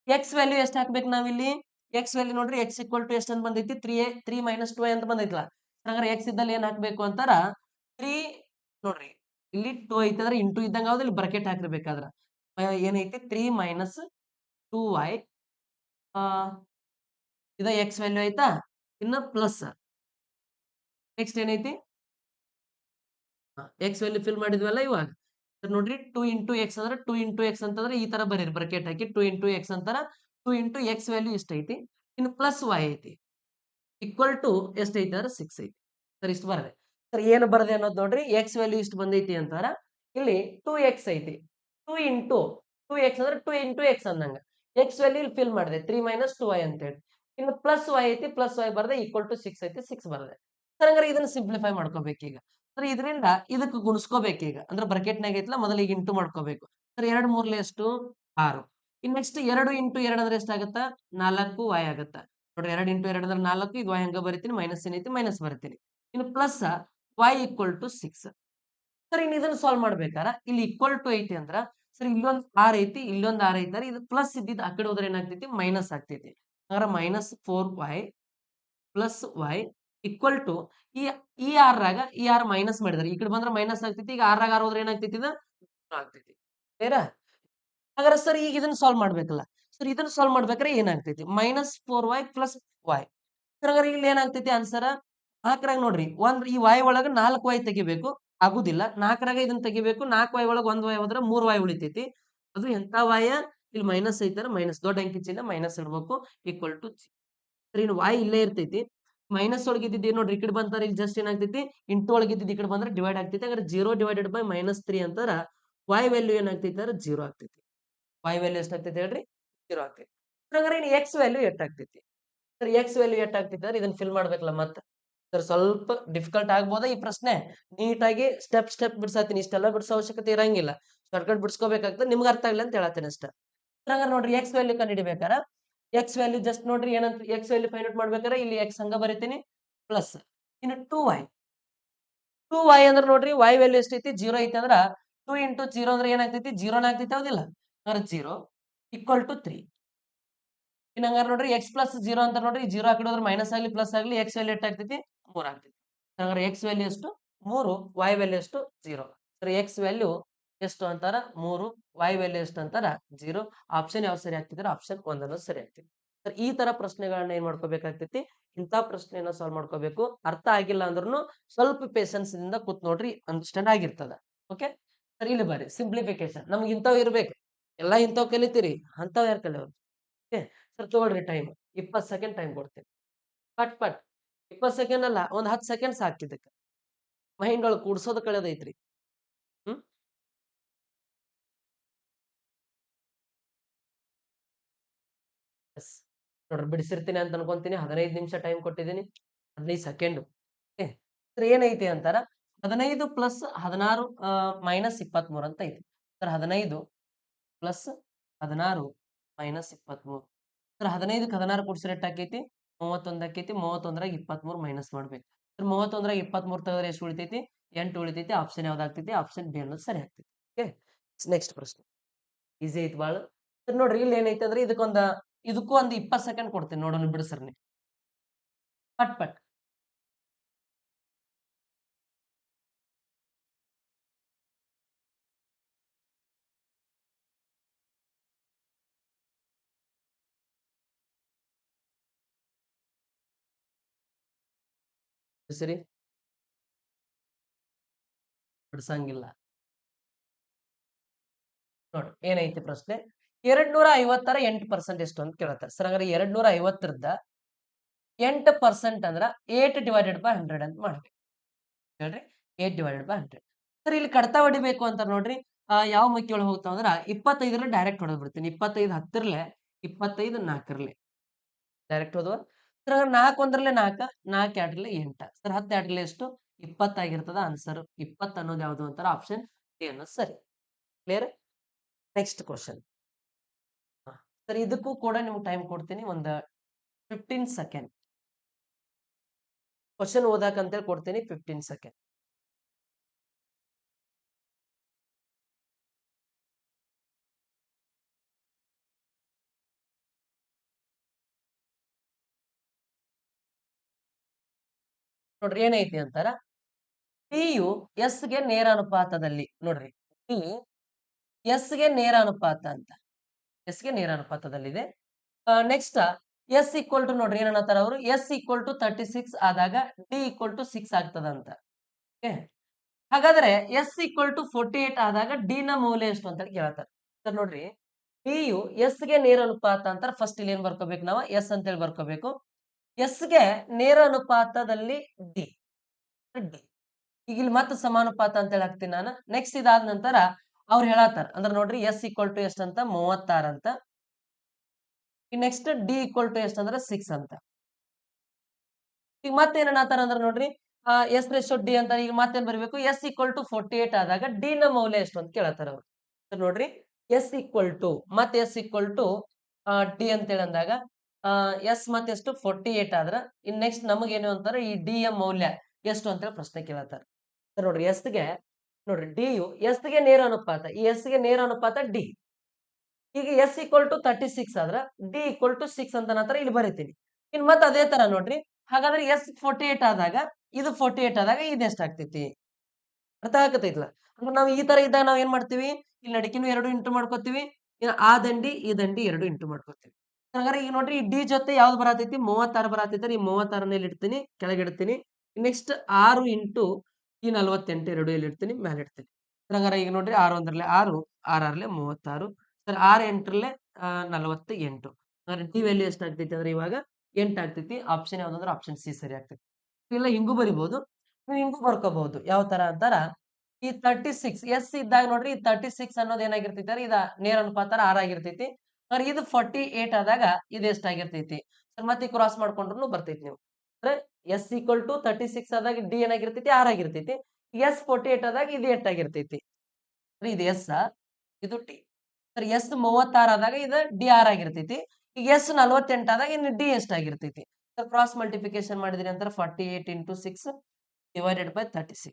x ವ್ಯಾಲ್ಯೂ ಎಷ್ಟು ಹಾಕ್ಬೇಕು ನಾವಿಲ್ಲಿ x ವ್ಯಾಲ್ಯೂ ನೋಡ್ರಿ x = ಎಷ್ಟು ಅಂತ ಬಂದೈತಿ 3 - 2y ಅಂತ ಬಂದೈತಲ್ಲ. ಹಾಗಾದ್ರೆ x ಇದ್ದಲ್ಲಿ ಏನ್ ಹಾಕ್ಬೇಕು ಅಂತಾರ 3 ನೋಡ್ರಿ ಇಲ್ಲಿ 2 ಐತಿ ಅಂದ್ರೆ ಇಂಟು ಇದ್ದಂಗ ಹೌದು ಇಲ್ಲಿ ಬ್ರಾಕೆಟ್ ಹಾಕಿರ್ಬೇಕಾದ್ರ ಏನೈತಿ 3 - 2y ಇದ x ವ್ಯಾಲ್ಯೂ ಆಯ್ತಾ. ಇನ್ನ ಪ್ಲಸ್ ನೆಕ್ಸ್ಟ್ ಏನೈತಿ x ವ್ಯಾಲ್ಯೂ ಫಿಲ್ ಮಾಡಿದ್ವಲ್ಲ ಇವಾಗ ನೋಡ್ರಿ 2 × x ಅಂದ್ರೆ 2 × x ಅಂತಂದ್ರೆ ಈ ತರ ಬರೀರಿ ಬ್ರಾಕೆಟ್ ಹಾಕಿ 2 × x ಅಂತಾರ 2 × x ವ್ಯಾಲ್ಯೂ ಇಷ್ಟ ಐತಿ. ಇನ್ನು ಪ್ಲಸ್ y ಐತಿ = ಎಷ್ಟೈತಿ ಅಂದ್ರೆ 6 ಐತಿ. ಸರ್ ಇಷ್ಟು ಬರದೆ ಸರ್ ಏನು ಬರದೆ ಅನ್ನೋದು ನೋಡ್ರಿ x ವ್ಯಾಲ್ಯೂ ಇಷ್ಟು ಬಂದೈತಿ ಅಂತಾರ ಇಲ್ಲಿ 2x ಐತಿ 2 × 2x ಅಂದ್ರೆ 2 × x ಅಂದಂಗ x ವ್ಯಾಲ್ಯೂ ಇಲ್ಲಿ ಫಿಲ್ ಮಾಡಿದೆ 3 - 2y ಅಂತ ಹೇಳಿ. ಇನ್ನು ಪ್ಲಸ್ y ಐತಿ ಪ್ಲಸ್ y ಬರ್ದೆ =6 ಐತಿ 6 ಬರ್ದೆ. ಸರ್ ಹಂಗಾರೆ ಇದನ್ನ ಸಿಂಪ್ಲಿಫೈ ಮಾಡ್ಕೋಬೇಕು ಈಗ. ಸರ್ ಇದರಿಂದ ಇದಕ್ಕೆ ಗುಣಿಸ್ಕೋಬೇಕು ಈಗ ಅಂದ್ರೆ ಬ್ರಾಕೆಟ್ನಾಗ ಐತಲ್ಲ ಮೊದಲು ಈಗ ಇಂಟು ಮಾಡ್ಕೋಬೇಕು. ಸರ್ 2 3 ಎಷ್ಟು 6. ಇನ್ ನೆಕ್ಸ್ಟ್ 2 × 2 ಅಂದ್ರೆ ಎಷ್ಟಾಗತ್ತ 4y ಆಗತ್ತ. ನೋಡ್ರಿ 2 × 2 ಅಂದ್ರೆ 4 ಇದು y ಹಂಗ ಬರಿತೀನಿ ಮೈನಸ್ ಏನೈತಿ ಮೈನಸ್ ಬರಿತೀನಿ. ಇನ್ನು ಪ್ಲಸ್ y = 6. ಸರ್ ಇನ್ನು ಇದನ್ನ ಸಾಲ್ವ್ ಮಾಡ್ಬೇಕಾರ ಇಲ್ಲಿ = ಐತಿ ಅಂದ್ರ ಸರ್ ಇಲ್ಲೊಂದು 6 ಐತಿ ಇಲ್ಲೊಂದು 6 ಐತಿ ಇದು ಪ್ಲಸ್ ಇದ್ದಿದ್ದು ಆ ಕಡೆ ಹೋದ್ರೆ ಏನಾಗ್ತೈತಿ ಮೈನಸ್ ಆಗ್ತೈತಿ. ಹಾಗಾದ್ರೆ -4y + y = ಈ 6ರಾಗ ಈ 6 ಮೈನಸ್ ಮಾಡಿದಾರೆ ಈ ಕಡೆ ಬಂದ್ರೆ ಮೈನಸ್ ಆಗ್ತೈತಿ. ಈಗ 6ರಾಗ 6 ಹೋದ್ರೆ ಏನಾಗ್ತೈತಿ ಇದು ಆಗ್ತೈತಿ. ಕ್ಲಿಯರಾ ಹಾಗಾದ್ರೆ ಸರ್ ಈಗ ಇದನ್ನ ಸಾಲ್ವ್ ಮಾಡ್ಬೇಕಲ್ಲ. ಸರ್ ಇದನ್ನ ಸಾಲ್ವ್ ಮಾಡ್ಬೇಕಾದ್ರೆ ಏನಾಗ್ತೈತಿ -4y + y. ಸರ್ ಹಾಗಾದ್ರೆ ಇಲ್ಲಿ ಏನಾಗ್ತೈತಿ ಆನ್ಸರ್ 4ರಾಗ ನೋಡ್ರಿ ಈ y ಒಳಗ 4y ತೆಗಿಬೇಕು ಆಗುದಿಲ್ಲ. 4ರಾಗ ಇದನ್ನ ತೆಗಿಬೇಕು 4y ಒಳಗ 1y ಹೋದ್ರೆ 3y ಉಳಿತೈತಿ. ಅದು ಎಂತ y ಇಲ್ಲಿ ಮೈನಸ್ ಐತಾರ ಮೈನಸ್ ದೊಡ್ಡ ಅಂಕಿ ಚಿಹ್ನೆ ಮೈನಸ್ ಇಡ್ಬೇಕು = ಸರ್ ಇನ್ನು y ಇಲ್ಲೇ ಇರ್ತೈತಿ. ಮೈನಸ್ ಒಳಗೆ ಇದ್ದಿದ್ದು ನೋಡ್ರಿ ಈ ಕಡೆ ಬಂತಾರೆ ಇಲ್ಲಿ ಜಸ್ಟ್ ಏನಾಗ್ತೈತಿ ಇಂಟು ಒಳಗೆ ಇದ್ದಿದ್ದು ಈ ಕಡೆ ಬಂದ್ರೆ ಡಿವೈಡ್ ಆಗ್ತೈತಿ. ಹಾಗಾದ್ರೆ 0 / -3 ಅಂತಾರ y ವ್ಯಾಲ್ಯೂ ಏನಾಗ್ತೈತಿ ಅಂದ್ರೆ 0 ಆಗ್ತೈತಿ. y ವ್ಯಾಲ್ಯೂ ಎಷ್ಟಾಗ್ತೈತಿ ಹೇಳ್ರಿ 0 ಆಗ್ತೈತಿ. ಹಾಗಾದ್ರೆ ಇನ್ನು x ವ್ಯಾಲ್ಯೂ ಎಷ್ಟಾಗ್ತೈತಿ ಸರ್ x ವ್ಯಾಲ್ಯೂ ಎಷ್ಟಾಗ್ತೈತಿ ಅಂದ್ರೆ ಇದನ್ನ ಫಿಲ್ ಮಾಡ್ಬೇಕಲ್ಲ ಮತ್ತೆ. ಸರ್ ಸ್ವಲ್ಪ ಡಿಫಿಕಲ್ಟ್ ಆಗ್ಬೋದಾ ಈ ಪ್ರಶ್ನೆ ನೀಟಾಗಿ ಸ್ಟೆಪ್ ಬಿಡ್ಸಾತೀನಿ. ಇಷ್ಟೆಲ್ಲ ಬಿಡಿಸೋ ಅವಶ್ಯಕತೆ ಇರಂಗಿಲ್ಲ. ಶಾರ್ಟ್ಕಟ್ ಬಿಡಿಸ್ಕೋಬೇಕಾಗ್ತದೆ ನಿಮ್ಗೆ ಅರ್ಥ ಆಗ್ಲಿ ಅಂತ ಹೇಳತ್ತೀನಿ ಅಷ್ಟೇ. ಹಾಗಾದ್ರೆ ನೋಡ್ರಿ x ವ್ಯಾಲ್ಯೂ ಕಂಡುಹಿಡಿಬೇಕಾರ x ವ್ಯಾಲ್ಯೂ ಜಸ್ಟ್ ನೋಡ್ರಿ ಏನಂತ x ವ್ಯಾಲ್ಯೂ ಫೈಂಡ್ ಔಟ್ ಮಾಡ್ಬೇಕಾರೆ ಇಲ್ಲಿ x ಹಂಗ ಬರಿತೀನಿ ಪ್ಲಸ್ ಇನ್ನು 2y ಅಂದ್ರೆ ನೋಡ್ರಿ y ವ್ಯಾಲ್ಯೂ ಎಷ್ಟೈತಿ 0 ಐತಿ ಅಂದ್ರ 2 × 0 ಅಂದ್ರೆ ಏನಾಗ್ತೈತಿ 0 ನ ಆಗ್ತೈತಿ ಹೌದಿಲ್ಲ. ಅಂದ್ರೆ 0 = 3. ಇನ್ನು ಹಂಗಾರೆ ನೋಡ್ರಿ x + 0 ಅಂತ ನೋಡ್ರಿ 0 ಆ ಕಡೆ ಹೋದ್ರೆ ಮೈನಸ್ ಆಗ್ಲಿ ಪ್ಲಸ್ ಆಗ್ಲಿ x ವ್ಯಾಲ್ಯೂ ಎಷ್ಟಾಗ್ತೈತಿ 3 ಆಗ್ತೈತಿ. ಹಾಗಾದ್ರೆ x ವ್ಯಾಲ್ಯೂ ಎಷ್ಟು 3 y ವ್ಯಾಲ್ಯೂ ಎಷ್ಟು 0. ಸರ್ x ವ್ಯಾಲ್ಯೂ ಎಷ್ಟು ಅಂತಾರ 3 y ವ್ಯಾಲ್ಯೂ ಎಷ್ಟು ಅಂತಾರ 0. ಆಪ್ಷನ್ ಯಾವ ಸರಿ ಆಗ್ತಿದ್ರೆ ಆಪ್ಷನ್ 1 ಅನ್ನೋದು ಸರಿ ಆಗ್ತೈತಿ. ಸರ್ ಈ ತರ ಪ್ರಶ್ನೆಗಳನ್ನ ಏನ್ ಮಾಡ್ಕೋಬೇಕಾಗ್ತೈತಿ, ಇಂಥ ಪ್ರಶ್ನೆಯನ್ನ ಸಾಲ್ವ್ ಮಾಡ್ಕೋಬೇಕು. ಅರ್ಥ ಆಗಿಲ್ಲ ಅಂದ್ರೂ ಸ್ವಲ್ಪ ಪೇಷನ್ಸ್ ಇಂದ ಕೂತ್ ನೋಡ್ರಿ ಅಂಡರ್ಸ್ಟ್ಯಾಂಡ್ ಆಗಿರ್ತದ. ಓಕೆ ಸರ್ ಇಲ್ಲಿ ಬರ್ರಿ ಸಿಂಪ್ಲಿಫಿಕೇಶನ್ ನಮ್ಗೆ ಇಂಥವ್ ಇರ್ಬೇಕು. ಎಲ್ಲಾ ಇಂಥವ್ ಕಲಿತೀರಿ, ಅಂತವ್ ಯಾರು ಕಲಿಯೋರು? ಓಕೆ ಸರ್ ತಗೊಳ್ರಿ ಟೈಮ್ 20 ಸೆಕೆಂಡ್ ಟೈಮ್ ಕೊಡ್ತೀನಿ. ಪಟ್ ಪಟ್ 20 ಸೆಕೆಂಡ್ ಅಲ್ಲ, ಒಂದ್ 10 ಸೆಕೆಂಡ್ ಸಾಕ್ ಇದಕ್ಕೆ. ಮೈಂಡ್ ಒಳಗ್ ಕೂಡ್ಸೋದು ಕಳೆದೈತ್ರಿ. ಹ್ಮ್ ಎಸ್ ನೋಡ್ರಿ ಬಿಡಿಸಿರ್ತೀನಿ ಅಂತ ಅನ್ಕೊಂತೀನಿ. 15 ನಿಮಿಷ ಟೈಮ್ ಕೊಟ್ಟಿದ್ದೀನಿ. 15 ಸೆಕೆಂಡ್. ಓಕೆ ಸರ್ ಏನೈತಿ ಅಂತಾರ 15 ಪ್ಲಸ್ 16 ಮೈನಸ್ 23 ಅಂತ ಐತಿ. Sir 15 plus 16 minus 23. ಸರ್ 15ಕ್ಕೆ 16 ಕೂಡಿಸಿದ್ರೆ ಎಷ್ಟ್ ಆಕೈತಿ? 31 ಆಕೈತಿ. 31ರಾಗ 23 ಮೈನಸ್ ಮಾಡ್ಬೇಕು. ಸರ್ 31ರಾಗ 23 ತೆಗೆದ್ರೆ ಎಷ್ಟು ಉಳಿತೈತಿ? 8 ಉಳಿತೈತಿ. ಆಪ್ಷನ್ ಯಾವ್ದಾಗ್ತೈತಿ? ಆಪ್ಷನ್ ಬಿ ಅನ್ನೋದು ಸರಿ ಆಗ್ತೈತಿ. ಓಕೆ ನೆಕ್ಸ್ಟ್ ಪ್ರಶ್ನೆ ಈಸಿ ಐತಿ ಬಾಳ. ಸರ್ ನೋಡ್ರಿ ಇಲ್ಲಿ ಏನೈತಿ ಅಂದ್ರೆ ಇದಕ್ಕೂ ಒಂದು 20 ಸೆಕೆಂಡ್ ಕೊಡ್ತೀನಿ ನೋಡೋಣ ಬಿಡಿಸ್ರಿ. ಪಟ್ ಪಟ್ ಬಿಡಿಸ್ರಿ. ಬಿಡ್ಸಂಗಿಲ್ಲ. ನೋಡಿ ಏನೈತಿ ಪ್ರಶ್ನೆ 250ರ 8% ಎಷ್ಟು ಅಂತ ಕೇಳ್ತಾರೆ. ಸರ್ ಹಂಗಾರೆ 250ರದ 8% ಅಂದ್ರ 8 ಡಿವೈಡೆಡ್ ಬೈ 100 ಅಂತ ಮಾಡ್ಬೇಕು. ಹೇಳ್ರಿ 8 ಡಿವೈಡೆಡ್ ಬೈ 100. ಸರ್ ಇಲ್ಲಿ ಕಡ್ತಾ ಹೊಡಿಬೇಕು ಅಂತ ನೋಡ್ರಿ. ಯಾವ ಮುಖ್ಯ ಒಳಗೆ ಹೋಗ್ತಾವ ಅಂದ್ರ 25ರಲ್ಲಿ ಡೈರೆಕ್ಟ್ ಹೊಡೆದ್ ಬಿಡ್ತೀನಿ. 25 10ರ್ಲೆ 25 4ರ್ಲೆ ಡೈರೆಕ್ಟ್ ಹೋದ್ವ. ಸರ್ 4 1ರ್ಲೆ 4 4 2ರ್ಲೆ 8 ಸರ್ 10 2ರ್ಲೆ ಎಷ್ಟು 20 ಆಗಿರ್ತದ ಆನ್ಸರ್. 20 ಅನ್ನೋದು ಯಾವ್ದು ಅಂತಾರ ಆಪ್ಷನ್ ಡಿ ಅನ್ನೋದು ಸರಿ. Clear next question. ಸರ್ ಇದಕ್ಕೂ ಕೂಡ ನಿಮ್ಗೆ ಟೈಮ್ ಕೊಡ್ತೀನಿ ಒಂದು 15 ಸೆಕೆಂಡ್. ಕ್ವಶನ್ ಓದಾಕ ಅಂತೇಳಿ ಕೊಡ್ತೀನಿ 15 ಸೆಕೆಂಡ್. ನೋಡ್ರಿ ಏನೈತಿ ಅಂತಾರ ಟಿ ಯು ಎಸ್ ಗೆ ನೇರ ಅನುಪಾತದಲ್ಲಿ ನೋಡ್ರಿ ಟಿ ಎಸ್ ಗೆ ನೇರ ಅನುಪಾತ ಅಂತ ಎಸ್ ಗೆ ನೇರ ಅನುಪಾತದಲ್ಲಿದೆ. ನೆಕ್ಸ್ಟ್ ಎಸ್ ಈಕ್ವಲ್ ಟು ನೋಡ್ರಿ ಏನಂತಾರ ಅವರು ಎಸ್ ಈಕ್ವಲ್ ಟು 36 ಆದಾಗ ಡಿ ಈಕ್ವಲ್ ಟು 6 ಆಗ್ತದಂತ. ಓಕೆ ಹಾಗಾದ್ರೆ ಎಸ್ ಈಕ್ವಲ್ ಟು 48 ಆದಾಗ ಡಿ ನ ಮೌಲ್ಯ ಎಷ್ಟು ಅಂತ ಕೇಳ್ತಾರೆ. ಸರ್ ನೋಡ್ರಿ ಡಿ ಯು ಎಸ್ ಗೆ ನೇರ ಅನುಪಾತ ಅಂತಾರೆ. ಫಸ್ಟ್ ಇಲ್ಲಿ ಏನ್ ಬರ್ಕೋಬೇಕು ನಾವು ಎಸ್ ಅಂತ ಹೇಳಿ ಬರ್ಕೋಬೇಕು. ಎಸ್ ಗೆ ನೇರ ಅನುಪಾತದಲ್ಲಿ ಡಿ ಡಿ ಈಗ ಇಲ್ಲಿ ಮತ್ತೆ ಸಮಾನುಪಾತ ಅಂತ ಹೇಳಿ ಹಾಕ್ತೀನಿ ನಾನು. ನೆಕ್ಸ್ಟ್ ಇದಾದ ನಂತರ ಅವ್ರು ಹೇಳತ್ತಾರ ಅಂದ್ರೆ ನೋಡ್ರಿ ಎಸ್ ಈಕ್ವಲ್ ಟು ಎಷ್ಟು ಅಂತ 36 ಅಂತ. ನೆಕ್ಸ್ಟ್ ಡಿ ಈಕ್ವಲ್ ಟು ಎಷ್ಟು ಅಂದ್ರೆ 6 ಅಂತ. ಈಗ ಮತ್ತೆ ಏನನ್ನತ್ತಾರ ಅಂದ್ರೆ ನೋಡ್ರಿ ಎಸ್ ರೇಷೋ ಡಿ ಅಂತ ಈಗ ಮತ್ತೇನ್ ಬರಬೇಕು ಎಸ್ ಈಕ್ವಲ್ ಟು 48 ಆದಾಗ ಡಿ ನ ಮೌಲ್ಯ ಎಷ್ಟು ಅಂತ ಕೇಳತ್ತಾರ ಅವ್ರು. ನೋಡ್ರಿ ಎಸ್ ಈಕ್ವಲ್ ಟು ಮತ್ತೆ ಎಸ್ ಈಕ್ವಲ್ ಟು ಡಿ ಅಂತ ಹೇಳಿ ಅಂದಾಗ ಎಸ್ ಮತ್ತೆ ಎಷ್ಟು 48 ಆದ್ರ ಇನ್ ನೆಕ್ಸ್ಟ್ ನಮಗೇನು ಅಂತಾರೆ ಈ ಡಿ ಯ ಮೌಲ್ಯ ಎಷ್ಟು ಅಂತ ಹೇಳಿ ಪ್ರಶ್ನೆ ಕೇಳತ್ತಾರ. ನೋಡ್ರಿ ಎಸ್ ಗೆ ನೋಡ್ರಿ ಡಿ ಯು ಎಸ್ ಗೆ ನೇರ ಅನುಪಾತ ಈ ಎಸ್ ಗೆ ನೇರ ಅನುಪಾತ ಡಿ. ಈಗ ಎಸ್ ಈಕ್ವಲ್ ಟು 36 ಆದ್ರ ಡಿ ಈಕ್ವಲ್ ಟು 6 ಅಂತ ನಂತರ ಇಲ್ಲಿ ಬರೀತೀನಿ. ಇನ್ ಮತ್ತೆ ಅದೇ ತರ ನೋಡ್ರಿ ಹಾಗಾದ್ರೆ ಎಸ್ 48 ಆದಾಗ ಇದು 48 ಆದಾಗ ಇದು ಎಷ್ಟಾಗ್ತೈತಿ ಅರ್ಥ ಆಗತೈತ್ಲ. ಅಂದ್ರೆ ನಾವು ಈ ತರ ಇದ್ದಾಗ ನಾವ್ ಏನ್ ಮಾಡ್ತೀವಿ ಇಲ್ಲಿ ನಡಿಕಿನೂ 2 ಇಂಟು ಮಾಡ್ಕೋತೀವಿ. ಇನ್ನು ಆ ದಂಡಿ ಈ ದಂಡಿ 2 ಇಂಟು ಮಾಡ್ಕೋತೀವಿ. ಹಾಗಾದ್ರೆ ಈಗ ನೋಡ್ರಿ ಈ ಡಿ ಜೊತೆ ಯಾವ್ದು ಬರತೈತಿ 36 ಬರತೈತಿ. ಈ 36 ಇಲ್ಲಿ ಇಡ್ತೀನಿ ಕೆಳಗೆ ಇಡ್ತೀನಿ. ನೆಕ್ಸ್ಟ್ 6 ಇಂಟು ಈ 48 2 ಇಲ್ಲಿ ಇಡ್ತೀನಿ ಮೇಲೆ ಇಡ್ತೀನಿ. ಹಾಗಾದ್ರೆ ಈಗ ನೋಡ್ರಿ 6 ಒಂದರಲ್ಲೇ 6 6 36 ಸರ್ 6 8ರ್ಲೆ 48 ಡಿ ವ್ಯಾಲ್ಯೂ ಎಷ್ಟು ಆಗ್ತೈತಿ ಅಂದ್ರೆ ಇವಾಗ 8 ಆಗ್ತೈತಿ. ಆಪ್ಷನ್ ಯಾವ್ದಂದ್ರೆ ಆಪ್ಷನ್ ಸಿ ಸರಿ ಆಗ್ತೈತಿ. ಇಲ್ಲ ಹಿಂಗೂ ಬರಿಬಹುದು ನೀವು ಹಿಂಗೂ ಬರ್ಕೋಬಹುದು. ಯಾವ ತರ ಅಂತಾರ ಈ 36 ಎಸ್ ಇದ್ದಾಗ ನೋಡ್ರಿ ಈ 36 ಅನ್ನೋದು ಏನಾಗಿರ್ತೈತಿ ಅಂದ್ರೆ ಇದ ನೇರ ಅನುಪಾತ 6 ಆಗಿರ್ತೈತಿ. ಇದು 48 ಆದಾಗ ಇದು ಎಷ್ಟಾಗಿರ್ತೈತಿ ಸರ್ ಮತ್ತೆ ಕ್ರಾಸ್ ಮಾಡ್ಕೊಂಡ್ರು ಬರ್ತೈತಿ ನೀವು ಅಂದ್ರೆ ಎಸ್ ಈಕ್ವಲ್ ಟು 36 ಆದಾಗ ಡಿ ಏನಾಗಿರ್ತೈತಿ 6 ಆಗಿರ್ತೈತಿ. ಎಸ್ 48 ಆದಾಗ ಇದು 8 ಆಗಿರ್ತೈತಿ. ಇದು ಎಸ್ ಇದು ಟಿ ಸರ್ ಎಸ್ 36 ಆದಾಗ ಇದು ಡಿ 6 ಆಗಿರ್ತೈತಿ. ಈಗ ಎಸ್ 48 ಆದಾಗ ಇನ್ನು ಡಿ ಎಷ್ಟಾಗಿರ್ತೈತಿ ಸರ್ ಕ್ರಾಸ್ ಮಲ್ಟಿಪ್ಲಿಕೇಶನ್ ಮಾಡಿದ್ರಿ ಅಂತಾರೆ 48 ಇಂಟು 6 ಡಿವೈಡೆಡ್ ಬೈ 36